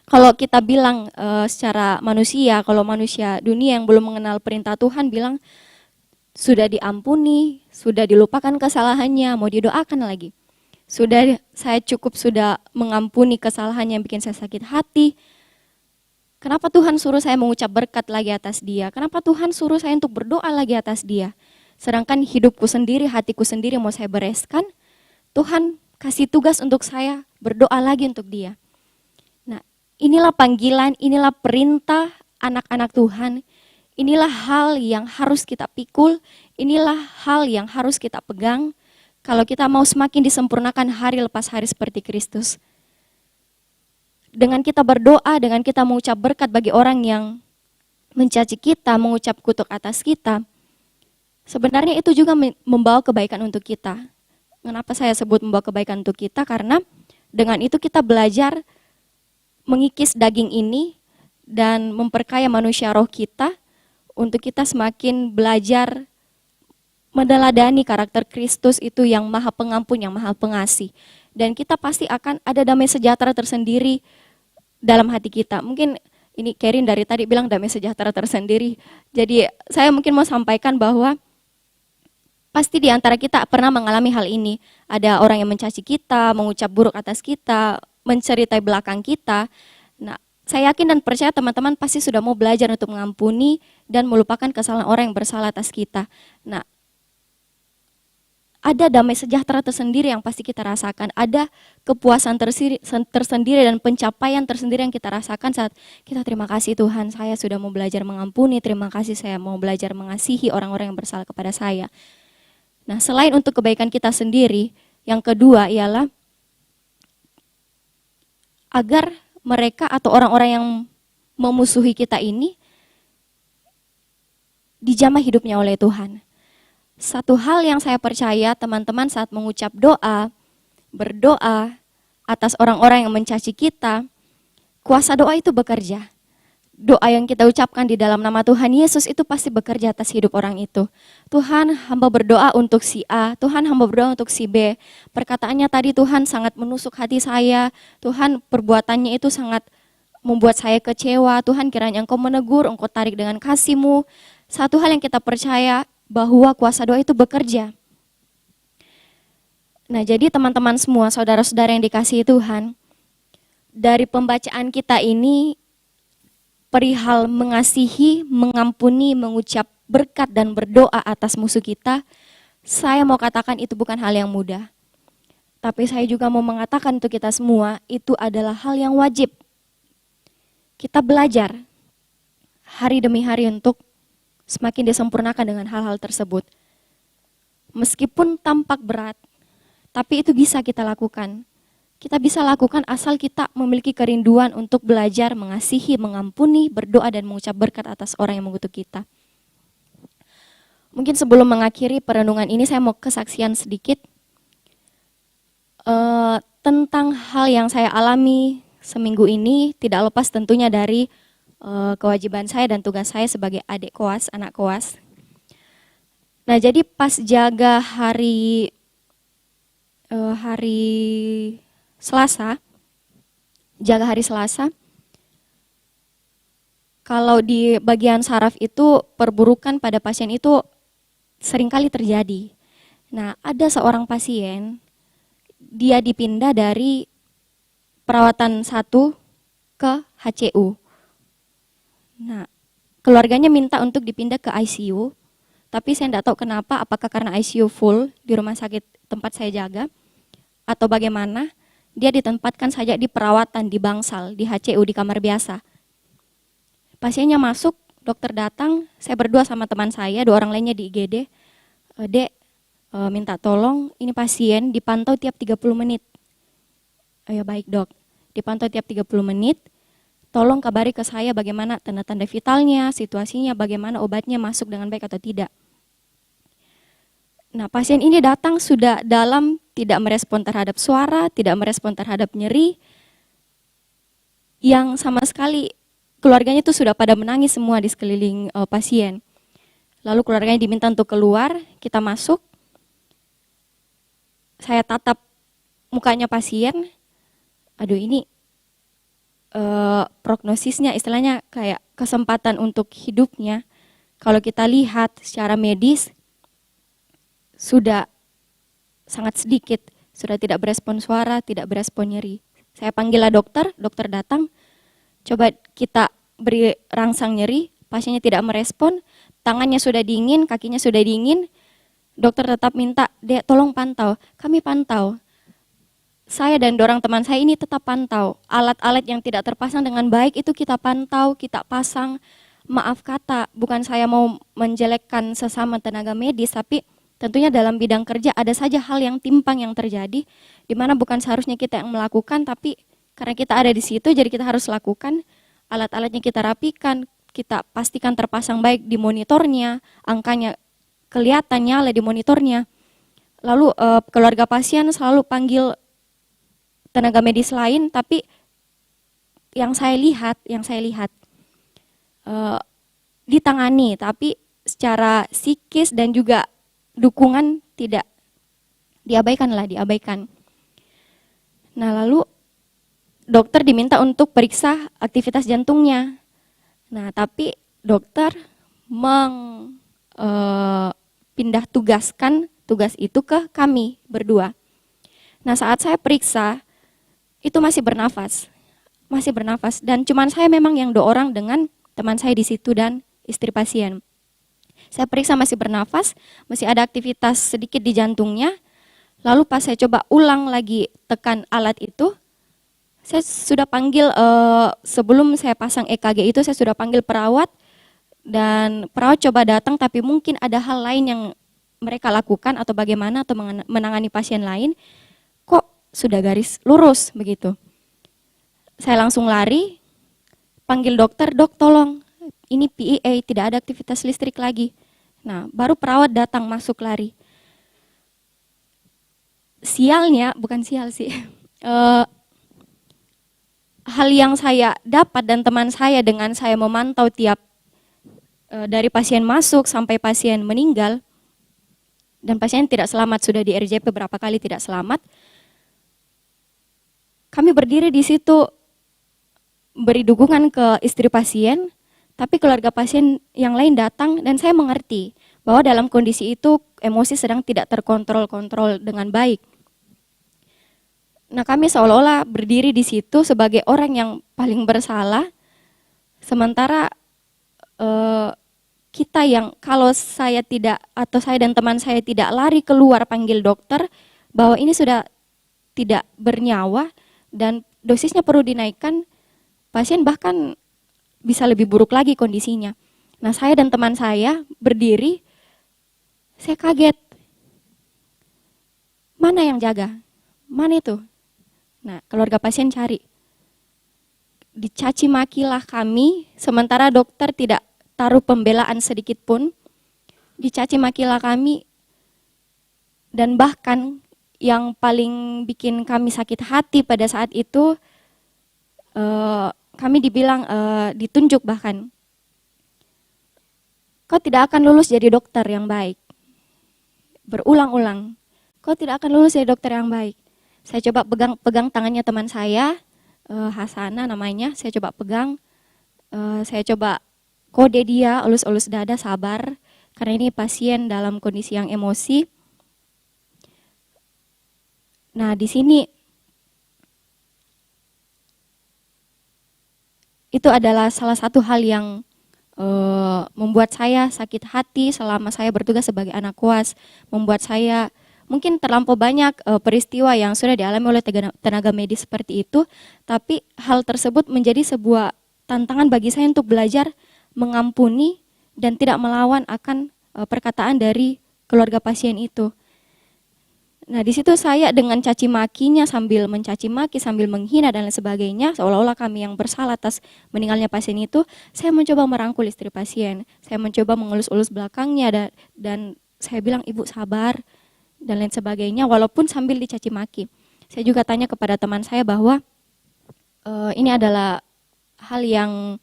Kalau kita bilang secara manusia, kalau manusia dunia yang belum mengenal perintah Tuhan bilang sudah diampuni, sudah dilupakan kesalahannya, mau didoakan lagi. Saya sudah mengampuni kesalahan yang bikin saya sakit hati. Kenapa Tuhan suruh saya mengucap berkat lagi atas dia? Kenapa Tuhan suruh saya untuk berdoa lagi atas dia? Sedangkan hidupku sendiri, hatiku sendiri mau saya bereskan, Tuhan kasih tugas untuk saya berdoa lagi untuk dia. Nah, inilah panggilan, inilah perintah anak-anak Tuhan. Inilah hal yang harus kita pikul, inilah hal yang harus kita pegang. Kalau kita mau semakin disempurnakan hari lepas hari seperti Kristus. Dengan kita berdoa, dengan kita mengucap berkat bagi orang yang mencaci kita, mengucap kutuk atas kita, sebenarnya itu juga membawa kebaikan untuk kita. Kenapa saya sebut membawa kebaikan untuk kita? Karena dengan itu kita belajar mengikis daging ini dan memperkaya manusia roh kita untuk kita semakin belajar meneladani karakter Kristus itu yang maha pengampun, yang maha pengasih. Dan kita pasti akan ada damai sejahtera tersendiri dalam hati kita. Mungkin ini Kerin dari tadi bilang damai sejahtera tersendiri. Jadi saya mungkin mau sampaikan bahwa pasti di antara kita pernah mengalami hal ini. Ada orang yang mencaci kita, mengucap buruk atas kita, menceritai belakang kita. Nah, saya yakin dan percaya teman-teman pasti sudah mau belajar untuk mengampuni dan melupakan kesalahan orang yang bersalah atas kita. Nah, ada damai sejahtera tersendiri yang pasti kita rasakan. Ada kepuasan tersendiri dan pencapaian tersendiri yang kita rasakan saat kita terima kasih Tuhan, saya sudah mau belajar mengampuni, terima kasih saya mau belajar mengasihi orang-orang yang bersalah kepada saya. Nah, selain untuk kebaikan kita sendiri, yang kedua ialah agar mereka atau orang-orang yang memusuhi kita ini dijamah hidupnya oleh Tuhan. Satu hal yang saya percaya teman-teman saat mengucap doa, berdoa atas orang-orang yang mencaci kita, kuasa doa itu bekerja. Doa yang kita ucapkan di dalam nama Tuhan Yesus itu pasti bekerja atas hidup orang itu. Tuhan, hamba berdoa untuk si A, Tuhan hamba berdoa untuk si B. Perkataannya tadi Tuhan sangat menusuk hati saya, Tuhan perbuatannya itu sangat membuat saya kecewa, Tuhan kiranya Engkau menegur, Engkau tarik dengan kasih-Mu. Satu hal yang kita percaya bahwa kuasa doa itu bekerja. Nah, jadi teman-teman semua, saudara-saudara yang dikasihi Tuhan, dari pembacaan kita ini perihal mengasihi, mengampuni, mengucap berkat dan berdoa atas musuh kita, saya mau katakan itu bukan hal yang mudah. Tapi saya juga mau mengatakan untuk kita semua, itu adalah hal yang wajib. Kita belajar hari demi hari untuk semakin disempurnakan dengan hal-hal tersebut. Meskipun tampak berat, tapi itu bisa kita lakukan. Kita bisa lakukan asal kita memiliki kerinduan untuk belajar mengasihi, mengampuni, berdoa dan mengucap berkat atas orang yang mengutuk kita. Mungkin sebelum mengakhiri perenungan ini saya mau kesaksian sedikit tentang hal yang saya alami seminggu ini, tidak lepas tentunya dari kewajiban saya dan tugas saya sebagai adik koas, anak koas. Nah, jadi pas jaga hari Selasa, kalau di bagian saraf itu perburukan pada pasien itu seringkali terjadi. Nah, ada seorang pasien, dia dipindah dari perawatan 1 ke HCU. Nah, keluarganya minta untuk dipindah ke ICU, tapi saya tidak tahu kenapa, apakah karena ICU full di rumah sakit tempat saya jaga, atau bagaimana, dia ditempatkan saja di perawatan, di bangsal, di HCU, di kamar biasa. Pasiennya masuk, dokter datang, saya berdua sama teman saya, 2 orang lainnya di IGD, Dek, minta tolong, ini pasien dipantau tiap 30 menit. Oh ya baik dok, dipantau tiap 30 menit, tolong kabari ke saya bagaimana tanda-tanda vitalnya, situasinya, bagaimana obatnya masuk dengan baik atau tidak. Nah, pasien ini datang sudah dalam tidak merespon terhadap suara, tidak merespon terhadap nyeri, yang sama sekali keluarganya itu sudah pada menangis semua di sekeliling pasien. Lalu keluarganya diminta untuk keluar, kita masuk, saya tatap mukanya pasien, aduh ini prognosisnya istilahnya kayak kesempatan untuk hidupnya, kalau kita lihat secara medis, sudah sangat sedikit, sudah tidak berespon suara, tidak berespon nyeri. Saya panggillah dokter, dokter datang, coba kita beri rangsang nyeri, pasiennya tidak merespon, tangannya sudah dingin, kakinya sudah dingin, dokter tetap minta, Dek tolong pantau, kami pantau. Saya dan dorang teman saya ini tetap pantau, alat-alat yang tidak terpasang dengan baik itu kita pantau, kita pasang. Maaf kata, bukan saya mau menjelekkan sesama tenaga medis, tapi tentunya dalam bidang kerja ada saja hal yang timpang yang terjadi, di mana bukan seharusnya kita yang melakukan, tapi karena kita ada di situ, jadi kita harus lakukan. Alat-alatnya kita rapikan, kita pastikan terpasang baik di monitornya, angkanya kelihatan nyala di monitornya. Lalu keluarga pasien selalu panggil tenaga medis lain, tapi yang saya lihat ditangani, tapi secara psikis dan juga dukungan tidak diabaikan. Nah, lalu dokter diminta untuk periksa aktivitas jantungnya. Nah, tapi dokter pindah tugaskan tugas itu ke kami berdua. Nah, saat saya periksa, itu masih bernafas, dan cuman saya memang yang 2 orang dengan teman saya di situ dan istri pasien. Saya periksa masih bernafas, masih ada aktivitas sedikit di jantungnya. Lalu pas saya coba ulang lagi tekan alat itu, saya sudah panggil, sebelum saya pasang EKG itu saya sudah panggil perawat, dan perawat coba datang tapi mungkin ada hal lain yang mereka lakukan atau bagaimana atau menangani pasien lain, kok sudah garis lurus begitu. Saya langsung lari, panggil dokter, dok tolong, ini PEA, tidak ada aktivitas listrik lagi. Nah, baru perawat datang masuk lari. Sialnya, bukan sial sih, hal yang saya dapat dan teman saya dengan saya memantau tiap dari pasien masuk sampai pasien meninggal, dan pasien tidak selamat, sudah di RJP beberapa kali tidak selamat. Kami berdiri di situ beri dukungan ke istri pasien, tapi keluarga pasien yang lain datang dan saya mengerti bahwa dalam kondisi itu emosi sedang tidak terkontrol dengan baik. Nah, kami seolah-olah berdiri di situ sebagai orang yang paling bersalah, sementara kita yang kalau saya tidak atau saya dan teman saya tidak lari keluar panggil dokter bahwa ini sudah tidak bernyawa dan dosisnya perlu dinaikkan, pasien bahkan bisa lebih buruk lagi kondisinya. Nah, saya dan teman saya berdiri, saya kaget. Mana yang jaga? Mana itu? Nah, keluarga pasien cari. Dicaci makilah kami, sementara dokter tidak taruh pembelaan sedikit pun. Dicaci makilah kami, dan bahkan yang paling bikin kami sakit hati pada saat itu, kami dibilang, ditunjuk bahkan, kau tidak akan lulus jadi dokter yang baik. Berulang-ulang, kau tidak akan lulus jadi dokter yang baik. Saya coba pegang tangannya teman saya, Hasana namanya, saya coba pegang, saya coba kode dia, elus-elus dada, sabar, karena ini pasien dalam kondisi yang emosi. Nah, di sini itu adalah salah satu hal yang membuat saya sakit hati selama saya bertugas sebagai anak koas, membuat saya mungkin terlampau banyak peristiwa yang sudah dialami oleh tenaga medis seperti itu, tapi hal tersebut menjadi sebuah tantangan bagi saya untuk belajar mengampuni dan tidak melawan akan perkataan dari keluarga pasien itu. Nah, di situ saya dengan caci makinya sambil mencaci maki, sambil menghina dan lain sebagainya, seolah-olah kami yang bersalah atas meninggalnya pasien itu, saya mencoba merangkul istri pasien, saya mencoba mengelus-elus belakangnya dan saya bilang, ibu sabar dan lain sebagainya, walaupun sambil dicaci maki. Saya juga tanya kepada teman saya bahwa ini adalah hal yang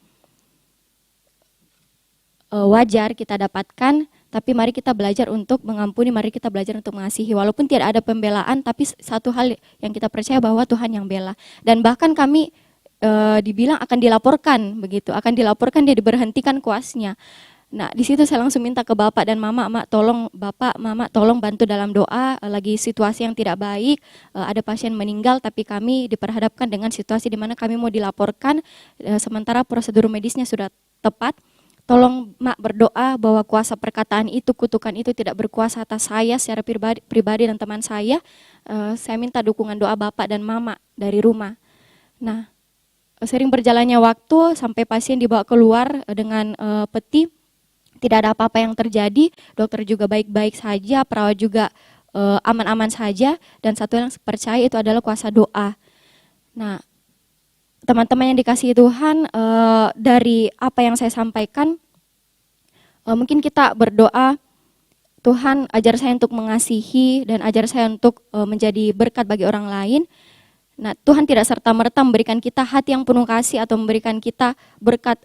wajar kita dapatkan, tapi mari kita belajar untuk mengampuni, mari kita belajar untuk mengasihi. Walaupun tidak ada pembelaan, tapi satu hal yang kita percaya bahwa Tuhan yang bela. Dan bahkan kami dibilang akan dilaporkan, begitu, akan dilaporkan, dia diberhentikan kuasnya. Nah, di situ saya langsung minta ke bapak dan mama, bapak, mama tolong bantu dalam doa, lagi situasi yang tidak baik, ada pasien meninggal, tapi kami diperhadapkan dengan situasi di mana kami mau dilaporkan, sementara prosedur medisnya sudah tepat. Tolong mak berdoa bahwa kuasa perkataan itu, kutukan itu tidak berkuasa atas saya secara pribadi dan teman saya. Saya minta dukungan doa bapak dan mama dari rumah. Nah, sering berjalannya waktu sampai pasien dibawa keluar dengan peti, tidak ada apa-apa yang terjadi, dokter juga baik-baik saja, perawat juga aman-aman saja, dan satu yang saya percaya itu adalah kuasa doa. Nah, teman-teman yang dikasihi Tuhan, dari apa yang saya sampaikan, mungkin kita berdoa, Tuhan ajar saya untuk mengasihi dan ajar saya untuk menjadi berkat bagi orang lain. Nah, Tuhan tidak serta-merta memberikan kita hati yang penuh kasih atau memberikan kita berkat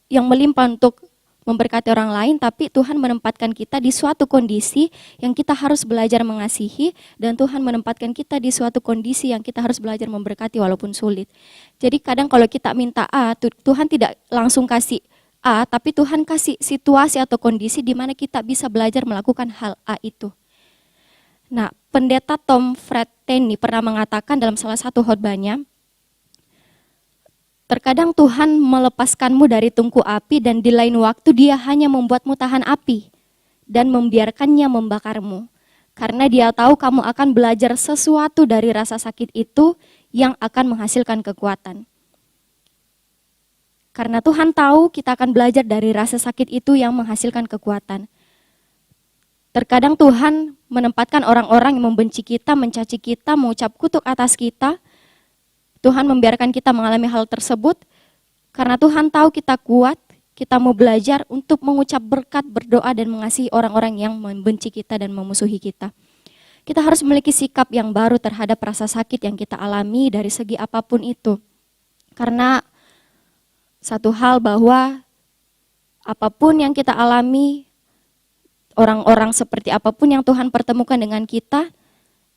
yang melimpah untuk memberkati orang lain, tapi Tuhan menempatkan kita di suatu kondisi yang kita harus belajar mengasihi, dan Tuhan menempatkan kita di suatu kondisi yang kita harus belajar memberkati walaupun sulit. Jadi kadang kalau kita minta A, Tuhan tidak langsung kasih A, tapi Tuhan kasih situasi atau kondisi di mana kita bisa belajar melakukan hal A itu. Nah, pendeta Tom Frattini pernah mengatakan dalam salah satu khotbahnya, terkadang Tuhan melepaskanmu dari tungku api dan di lain waktu Dia hanya membuatmu tahan api dan membiarkannya membakarmu. Karena Dia tahu kamu akan belajar sesuatu dari rasa sakit itu yang akan menghasilkan kekuatan. Karena Tuhan tahu kita akan belajar dari rasa sakit itu yang menghasilkan kekuatan. Terkadang Tuhan menempatkan orang-orang yang membenci kita, mencaci kita, mengucap kutuk atas kita. Tuhan membiarkan kita mengalami hal tersebut karena Tuhan tahu kita kuat, kita mau belajar untuk mengucap berkat, berdoa dan mengasihi orang-orang yang membenci kita dan memusuhi kita. Kita harus memiliki sikap yang baru terhadap rasa sakit yang kita alami dari segi apapun itu. Karena satu hal bahwa apapun yang kita alami, orang-orang seperti apapun yang Tuhan pertemukan dengan kita,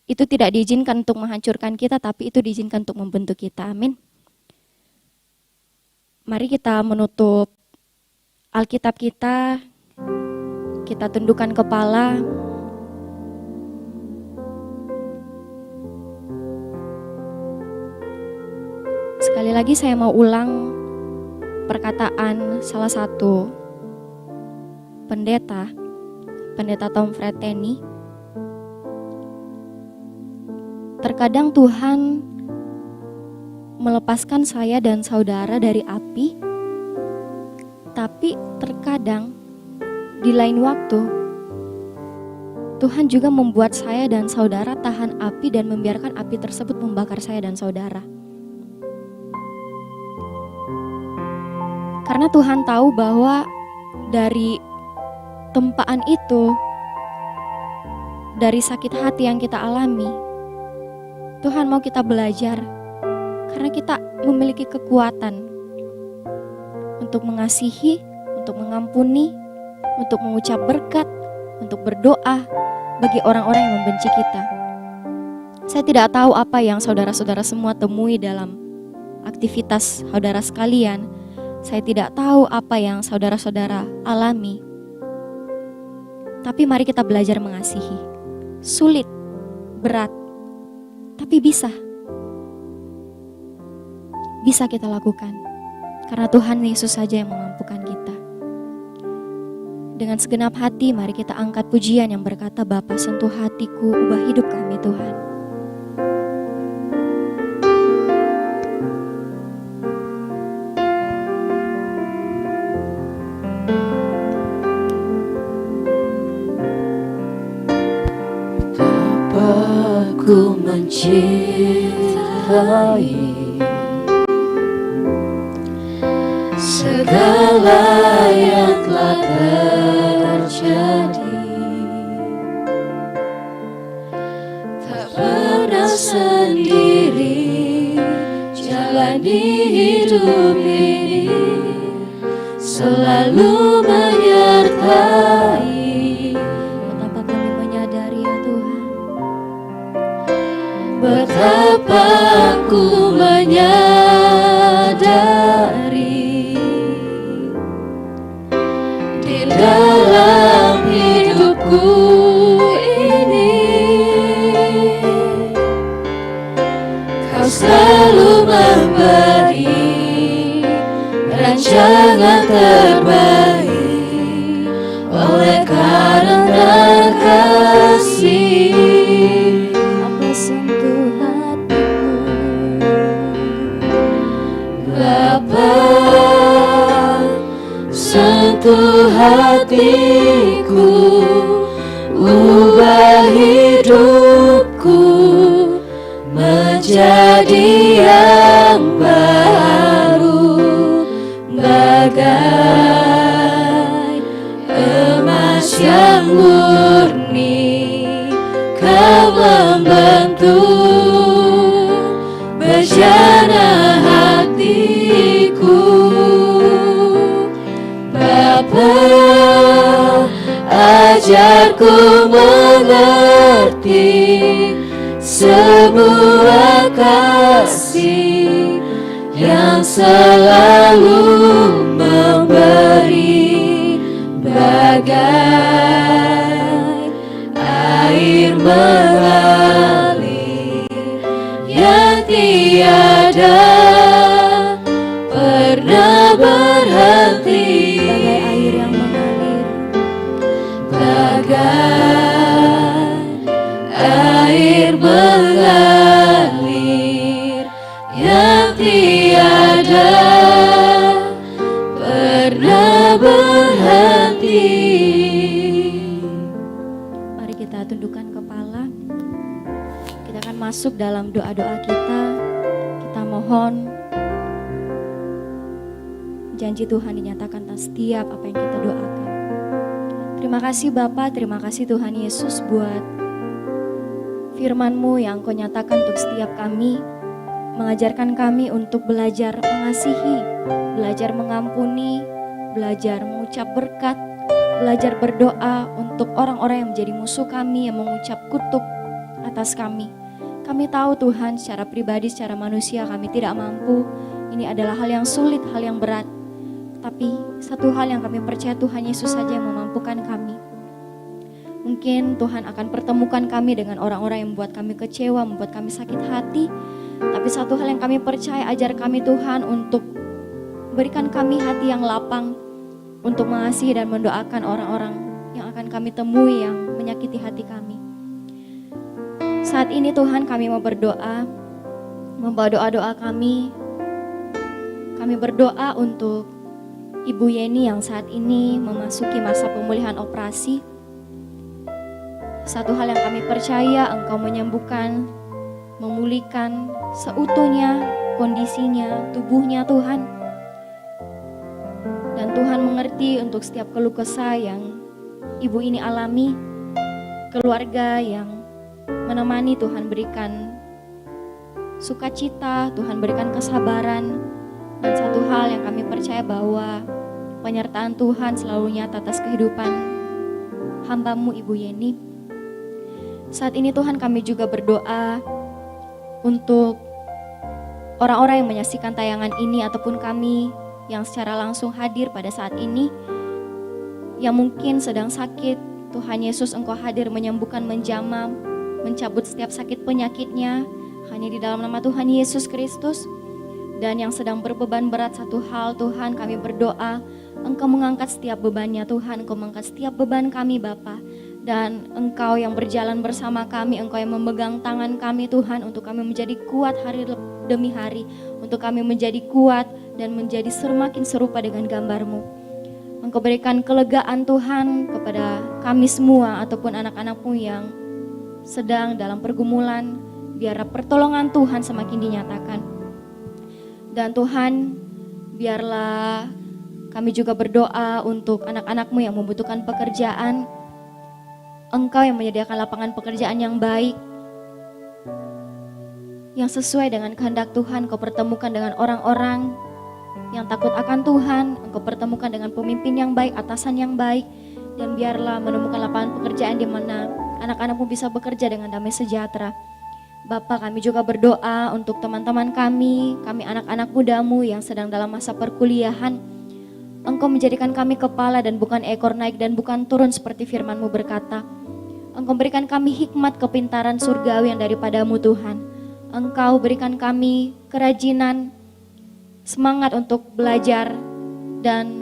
itu tidak diizinkan untuk menghancurkan kita, tapi itu diizinkan untuk membentuk kita. Amin. Mari kita menutup Alkitab kita tundukkan kepala. Sekali lagi saya mau ulang perkataan salah satu pendeta Tom Frateni. Terkadang Tuhan melepaskan saya dan saudara dari api, tapi terkadang di lain waktu Tuhan juga membuat saya dan saudara tahan api dan membiarkan api tersebut membakar saya dan saudara. Karena Tuhan tahu bahwa dari tempaan itu, dari sakit hati yang kita alami, Tuhan mau kita belajar karena kita memiliki kekuatan untuk mengasihi, untuk mengampuni, untuk mengucap berkat, untuk berdoa bagi orang-orang yang membenci kita. Saya tidak tahu apa yang saudara-saudara semua temui dalam aktivitas saudara sekalian. Saya tidak tahu apa yang saudara-saudara alami. Tapi mari kita belajar mengasihi. Sulit, berat, tapi bisa kita lakukan. Karena Tuhan Yesus saja yang memampukan kita. Dengan segenap hati mari kita angkat pujian yang berkata, Bapa sentuh hatiku, ubah hidup kami Tuhan. Ku mencintai segala yang telah terjadi, tak pernah sendiri jalani hidup ini, selalu menyertai. Betapa aku menyadari di dalam hidupku ini, Kau selalu memberi rancangan terbaik oleh karena kasih. Sentuh hatiku, ubah hidupku menjadi yang baru, bagai emas yang murni. Kau membentuk bejana hatiku. Bapa, ajarku mengerti semua kasih yang selalu memberi, bagai air mengalir yang tiada pernah berhenti. Air mengalir yang tiada pernah berhenti. Mari kita tundukkan kepala. Kita akan masuk dalam doa-doa kita. Kita mohon janji Tuhan dinyatakan atas setiap apa yang kita doakan. Terima kasih Bapa, terima kasih Tuhan Yesus buat firman-Mu yang Kau nyatakan untuk setiap kami, mengajarkan kami untuk belajar mengasihi, belajar mengampuni, belajar mengucap berkat, belajar berdoa untuk orang-orang yang menjadi musuh kami, yang mengucap kutuk atas kami. Kami tahu Tuhan secara pribadi, secara manusia kami tidak mampu. ini adalah hal yang sulit, hal yang berat. Tapi satu hal yang kami percaya, Tuhan Yesus saja yang memampukan kami. Mungkin Tuhan akan pertemukan kami dengan orang-orang yang membuat kami kecewa, membuat kami sakit hati. Tapi satu hal yang kami percaya, ajar kami Tuhan untuk berikan kami hati yang lapang untuk mengasihi dan mendoakan orang-orang yang akan kami temui yang menyakiti hati kami. Saat ini Tuhan kami mau berdoa, membawa doa-doa kami. Kami berdoa untuk Ibu Yeni yang saat ini memasuki masa pemulihan operasi. Satu hal yang kami percaya, Engkau menyembuhkan, memulihkan seutuhnya kondisinya, tubuhnya Tuhan. Dan Tuhan mengerti untuk setiap keluh kesah yang ibu ini alami, keluarga yang menemani, Tuhan berikan sukacita, Tuhan berikan kesabaran. Dan satu hal yang kami percaya bahwa penyertaan Tuhan selalu nyata atas kehidupan hamba-Mu Ibu Yeni. Saat ini Tuhan kami juga berdoa untuk orang-orang yang menyaksikan tayangan ini ataupun kami yang secara langsung hadir pada saat ini yang mungkin sedang sakit. Tuhan Yesus, Engkau hadir menyembuhkan, menjamah, mencabut setiap sakit penyakitnya hanya di dalam nama Tuhan Yesus Kristus. Dan yang sedang berbeban berat, satu hal Tuhan kami berdoa, Engkau mengangkat setiap bebannya Tuhan, Engkau mengangkat setiap beban kami Bapa. Dan Engkau yang berjalan bersama kami, Engkau yang memegang tangan kami Tuhan, untuk kami menjadi kuat hari demi hari, untuk kami menjadi kuat dan menjadi semakin serupa dengan gambar-Mu. Engkau berikan kelegaan Tuhan kepada kami semua ataupun anak-anak-Mu yang sedang dalam pergumulan, biarlah pertolongan Tuhan semakin dinyatakan. Dan Tuhan, biarlah kami juga berdoa untuk anak-anak-Mu yang membutuhkan pekerjaan. Engkau yang menyediakan lapangan pekerjaan yang baik, yang sesuai dengan kehendak Tuhan. Engkau pertemukan dengan orang-orang yang takut akan Tuhan. Engkau pertemukan dengan pemimpin yang baik, atasan yang baik. Dan biarlah menemukan lapangan pekerjaan di mana anak-anak-Mu bisa bekerja dengan damai sejahtera. Bapa, kami juga berdoa untuk teman-teman kami anak-anak muda-Mu yang sedang dalam masa perkuliahan. Engkau menjadikan kami kepala dan bukan ekor, naik dan bukan turun seperti firman-Mu berkata. Engkau berikan kami hikmat kepintaran surgawi yang daripada-Mu Tuhan. Engkau berikan kami kerajinan, semangat untuk belajar. Dan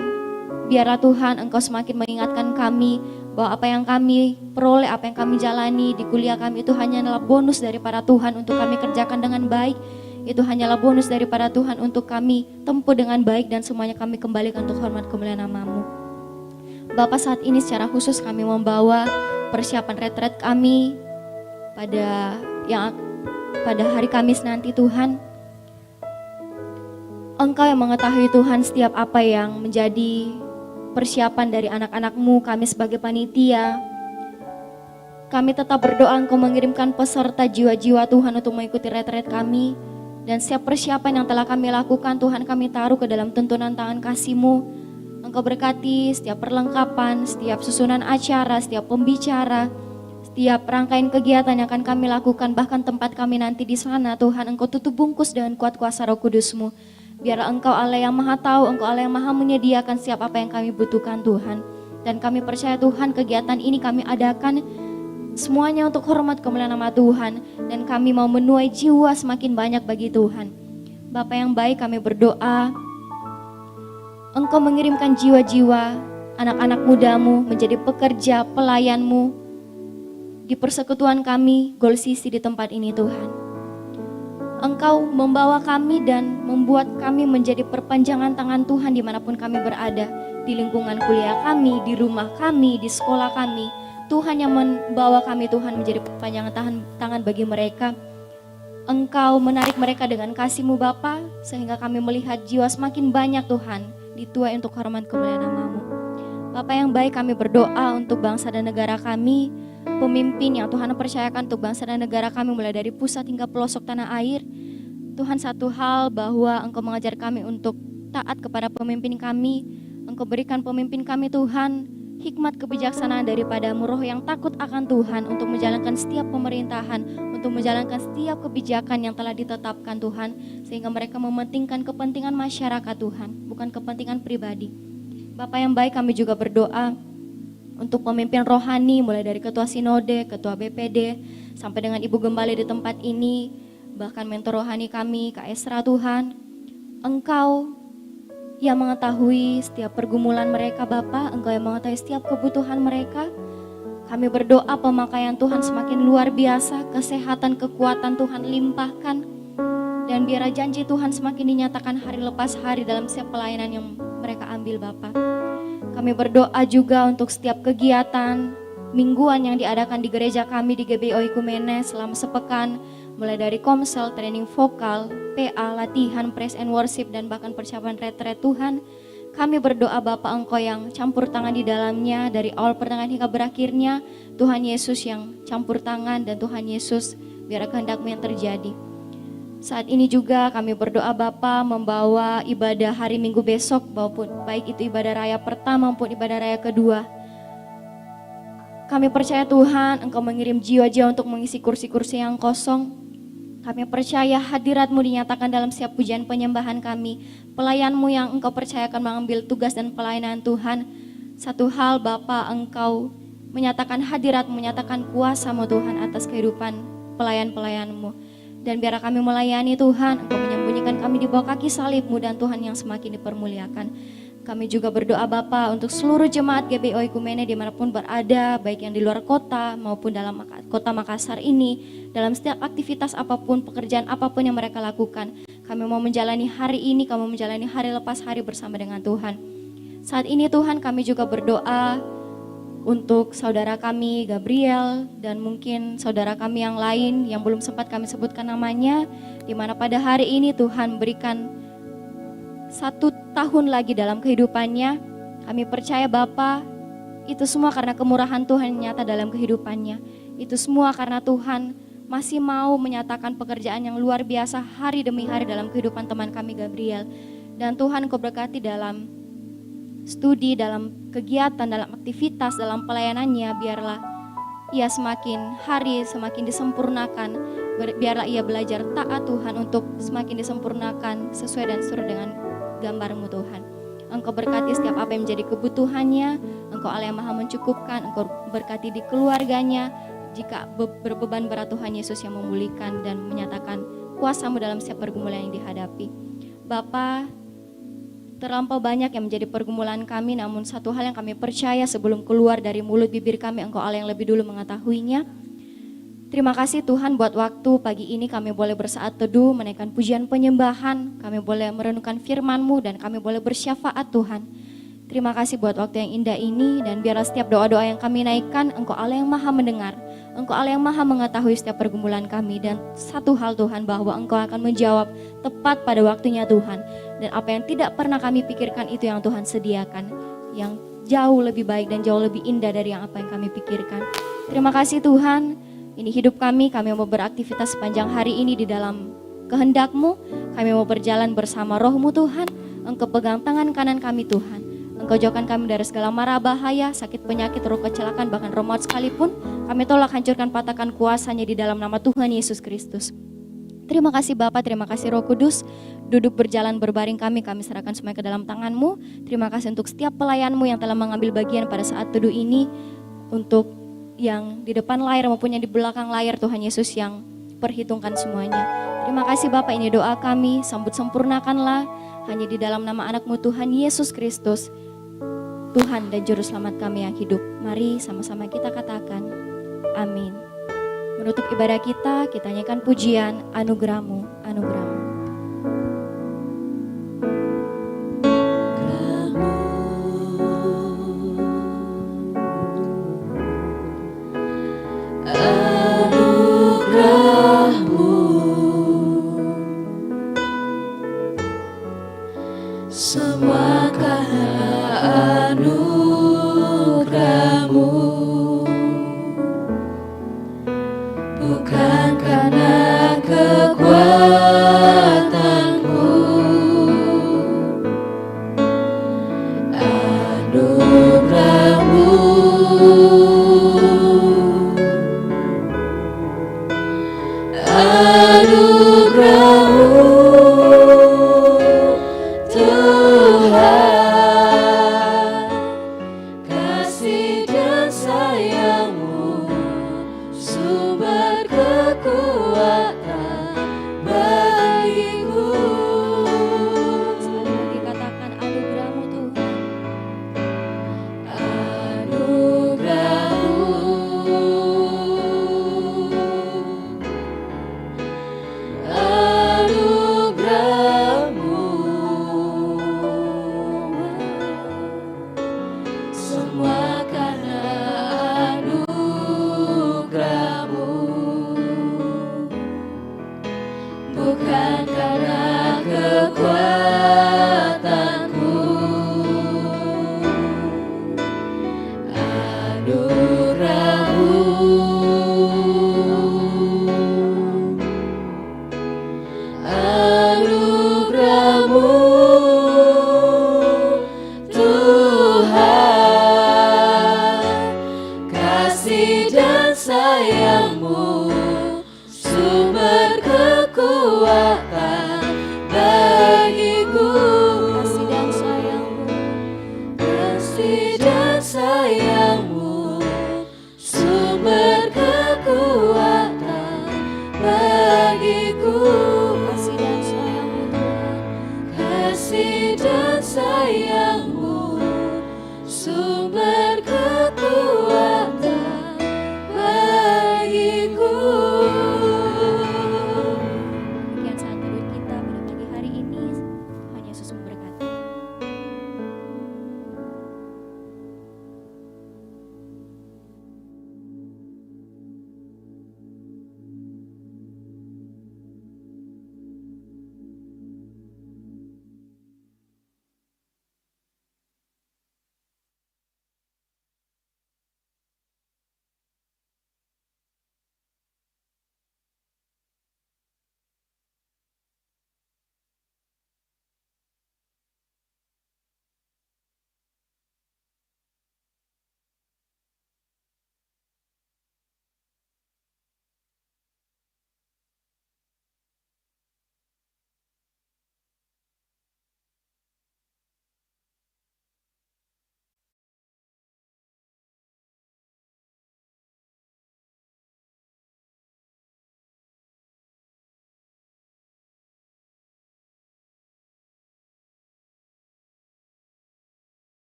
biarlah Tuhan Engkau semakin mengingatkan kami bahwa apa yang kami peroleh, apa yang kami jalani di kuliah kami itu hanyalah bonus daripada Tuhan untuk kami kerjakan dengan baik. Itu hanyalah bonus daripada Tuhan untuk kami tempuh dengan baik, dan semuanya kami kembalikan untuk hormat kemuliaan nama-Mu. Bapa, saat ini secara khusus kami membawa persiapan retret kami pada hari Kamis nanti Tuhan. Engkau yang mengetahui Tuhan setiap apa yang menjadi persiapan dari anak-anak-Mu, kami sebagai panitia. Kami tetap berdoa Engkau mengirimkan peserta jiwa-jiwa Tuhan untuk mengikuti retret kami. Dan setiap persiapan yang telah kami lakukan Tuhan, kami taruh ke dalam tuntunan tangan kasih-Mu. Engkau berkati setiap perlengkapan, setiap susunan acara, setiap pembicara, setiap rangkaian kegiatan yang akan kami lakukan, bahkan tempat kami nanti di sana Tuhan. Engkau tutup bungkus dengan kuat kuasa Roh Kudus-Mu. Biarlah Engkau Allah yang maha tahu, Engkau Allah yang maha menyediakan setiap apa yang kami butuhkan Tuhan. Dan kami percaya Tuhan, kegiatan ini kami adakan semuanya untuk hormat kemuliaan nama Tuhan. Dan kami mau menuai jiwa semakin banyak bagi Tuhan. Bapa yang baik, kami berdoa Engkau mengirimkan jiwa-jiwa anak-anak muda-Mu menjadi pekerja pelayan-Mu di persekutuan kami Gold City di tempat ini Tuhan. Engkau membawa kami dan membuat kami menjadi perpanjangan tangan Tuhan dimanapun kami berada. Di lingkungan kuliah kami, di rumah kami, di sekolah kami. Tuhan yang membawa kami Tuhan menjadi perpanjangan tangan bagi mereka. Engkau menarik mereka dengan kasih-Mu Bapa, sehingga kami melihat jiwa semakin banyak Tuhan dituai untuk hormat kemuliaan nama-Mu. Bapa yang baik, kami berdoa untuk bangsa dan negara kami, pemimpin yang Tuhan percayakan untuk bangsa dan negara kami mulai dari pusat hingga pelosok tanah air. Tuhan, satu hal bahwa Engkau mengajar kami untuk taat kepada pemimpin kami. Engkau berikan pemimpin kami Tuhan hikmat kebijaksanaan daripadamu, roh yang takut akan Tuhan untuk menjalankan setiap pemerintahan, untuk menjalankan setiap kebijakan yang telah ditetapkan Tuhan, sehingga mereka mementingkan kepentingan masyarakat Tuhan, bukan kepentingan pribadi. Bapa yang baik, kami juga berdoa untuk pemimpin rohani, mulai dari ketua sinode, ketua BPD, sampai dengan ibu gembala di tempat ini, bahkan mentor rohani kami, Kak Esra Tuhan. Engkau yang mengetahui setiap pergumulan mereka Bapa, Engkau yang mengetahui setiap kebutuhan mereka. Kami berdoa pemakaian Tuhan semakin luar biasa, kesehatan, kekuatan Tuhan limpahkan, dan biar janji Tuhan semakin dinyatakan hari lepas hari dalam setiap pelayanan yang mereka ambil Bapa. Kami berdoa juga untuk setiap kegiatan mingguan yang diadakan di gereja kami di GBI Oikumene selama sepekan, mulai dari komsel, training vokal, PA, latihan, praise and worship, dan bahkan persiapan retret Tuhan. Kami berdoa Bapa, Engkau yang campur tangan di dalamnya dari awal pertengahan hingga berakhirnya. Tuhan Yesus yang campur tangan, dan Tuhan Yesus biar kehendak-Mu yang terjadi. Saat ini juga kami berdoa Bapa membawa ibadah hari Minggu besok, maupun baik itu ibadah raya pertama maupun ibadah raya kedua. Kami percaya Tuhan, Engkau mengirim jiwa-jiwa untuk mengisi kursi-kursi yang kosong. Kami percaya hadirat-Mu dinyatakan dalam setiap pujian penyembahan kami. Pelayan-Mu yang Engkau percayakan mengambil tugas dan pelayanan Tuhan. Satu hal Bapa, Engkau menyatakan hadirat-Mu, menyatakan kuasa-Mu Tuhan atas kehidupan pelayan-pelayan-Mu. Dan biar kami melayani Tuhan, Engkau menyembunyikan kami di bawah kaki salib-Mu, dan Tuhan yang semakin dipermuliakan. Kami juga berdoa Bapa untuk seluruh jemaat GBI Oikumene dimanapun berada, baik yang di luar kota maupun dalam kota Makassar ini, dalam setiap aktivitas apapun, pekerjaan apapun yang mereka lakukan. Kami mau menjalani hari ini, kami mau menjalani hari lepas hari bersama dengan Tuhan. Saat ini Tuhan, kami juga berdoa untuk saudara kami Gabriel, dan mungkin saudara kami yang lain yang belum sempat kami sebutkan namanya, di mana pada hari ini Tuhan berikan 1 tahun lagi dalam kehidupannya. Kami percaya Bapa, itu semua karena kemurahan Tuhan nyata dalam kehidupannya. Itu semua karena Tuhan masih mau menyatakan pekerjaan yang luar biasa hari demi hari dalam kehidupan teman kami Gabriel. Dan Tuhan Engkau berkati dalam studi, dalam kegiatan, dalam aktivitas, dalam pelayanannya. Biarlah ia semakin hari semakin disempurnakan. Biarlah ia belajar taat Tuhan untuk semakin disempurnakan sesuai dan sesuai dengan gambar-Mu Tuhan. Engkau berkati setiap apa yang menjadi kebutuhannya. Engkau Allah yang maha mencukupkan. Engkau berkati di keluarganya. Jika berbeban berat, Tuhan Yesus yang memulihkan dan menyatakan kuasa-Mu dalam setiap pergumulan yang dihadapi. Bapa, terlampau banyak yang menjadi pergumulan kami, namun satu hal yang kami percaya sebelum keluar dari mulut bibir kami, Engkau Allah yang lebih dulu mengetahuinya. Terima kasih Tuhan buat waktu pagi ini kami boleh bersaat teduh, menaikkan pujian penyembahan, kami boleh merenungkan firman-Mu, dan kami boleh bersyafaat Tuhan. Terima kasih buat waktu yang indah ini, dan biarlah setiap doa-doa yang kami naikkan, Engkau Allah yang maha mendengar, Engkau Allah yang maha mengetahui setiap pergumulan kami. Dan satu hal Tuhan, bahwa Engkau akan menjawab tepat pada waktunya Tuhan. Dan apa yang tidak pernah kami pikirkan itu yang Tuhan sediakan, yang jauh lebih baik dan jauh lebih indah dari yang apa yang kami pikirkan. Terima kasih Tuhan. Ini hidup kami mau beraktivitas sepanjang hari ini di dalam kehendak-Mu. Kami mau berjalan bersama Roh-Mu Tuhan. Engkau pegang tangan kanan kami Tuhan. Engkau jauhkan kami dari segala mara bahaya, sakit penyakit, roh kecelakaan, bahkan roh maut sekalipun. Kami tolak, hancurkan, patahkan kuasanya di dalam nama Tuhan Yesus Kristus. Terima kasih Bapa, terima kasih Roh Kudus. Duduk berjalan berbaring kami serahkan semuanya ke dalam tangan-Mu. Terima kasih untuk setiap pelayan-Mu yang telah mengambil bagian pada saat teduh ini. Untuk yang di depan layar maupun yang di belakang layar, Tuhan Yesus yang perhitungkan semuanya. Terima kasih Bapak, ini doa kami, sambut sempurnakanlah hanya di dalam nama anak-Mu Tuhan Yesus Kristus, Tuhan dan Juru Selamat kami yang hidup. Mari sama-sama kita katakan, amin. Menutup ibadah kita nyanyikan pujian anugerah-Mu, anugerah-Mu. Semua karena anugerah-Mu, bukan karena kekuatan sayang-Mu, sumber kekuatan bagiku. Kasih dan sayang-Mu, Kasih dan sayang-Mu, sumber kekuatan bagiku. kasih dan sayang-Mu Tuhan, Kasih dan sayang-Mu, sumber kekuatan bagiku. demikian saat teduh kita pada pagi hari ini. Tuhan Yesus memberkati.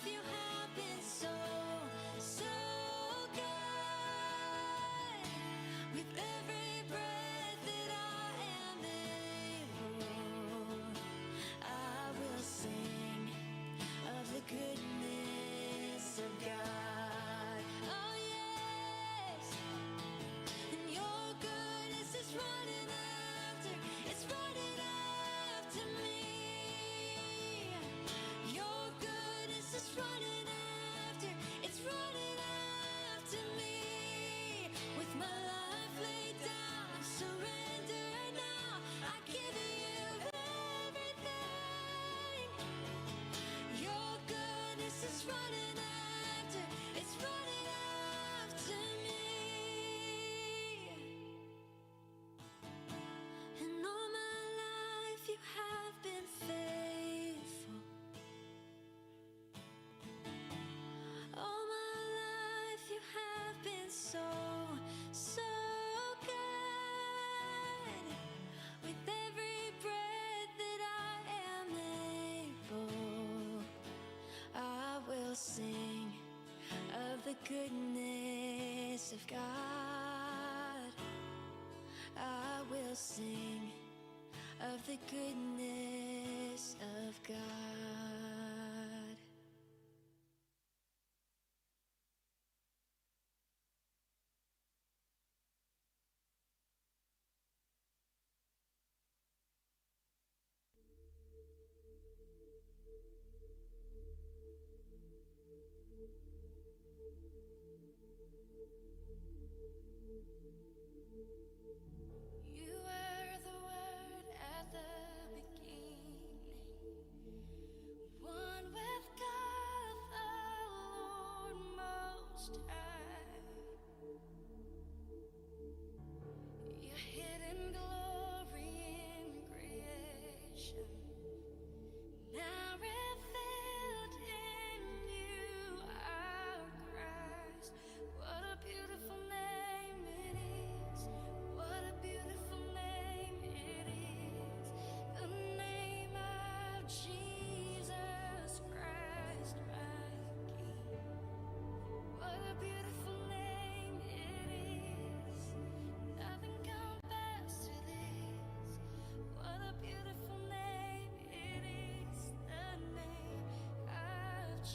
You have been so, so good. With every breath that I am able, I will sing of the goodness of God. Oh yes, and your goodness is running after, it's running after me. Your goodness is running after, it's running after me. With my life laid down, I surrender now. I give you everything. Your goodness is running after, it's running after me. And all my life you have been faithful. All my life you have been so, so good. With every breath that I am able, I will sing of the goodness of God. I will sing of the goodness of God. You were the Word at the beginning, one with God the Lord Most High. Your hidden glory in creation, now revealed in you, our Christ.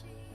she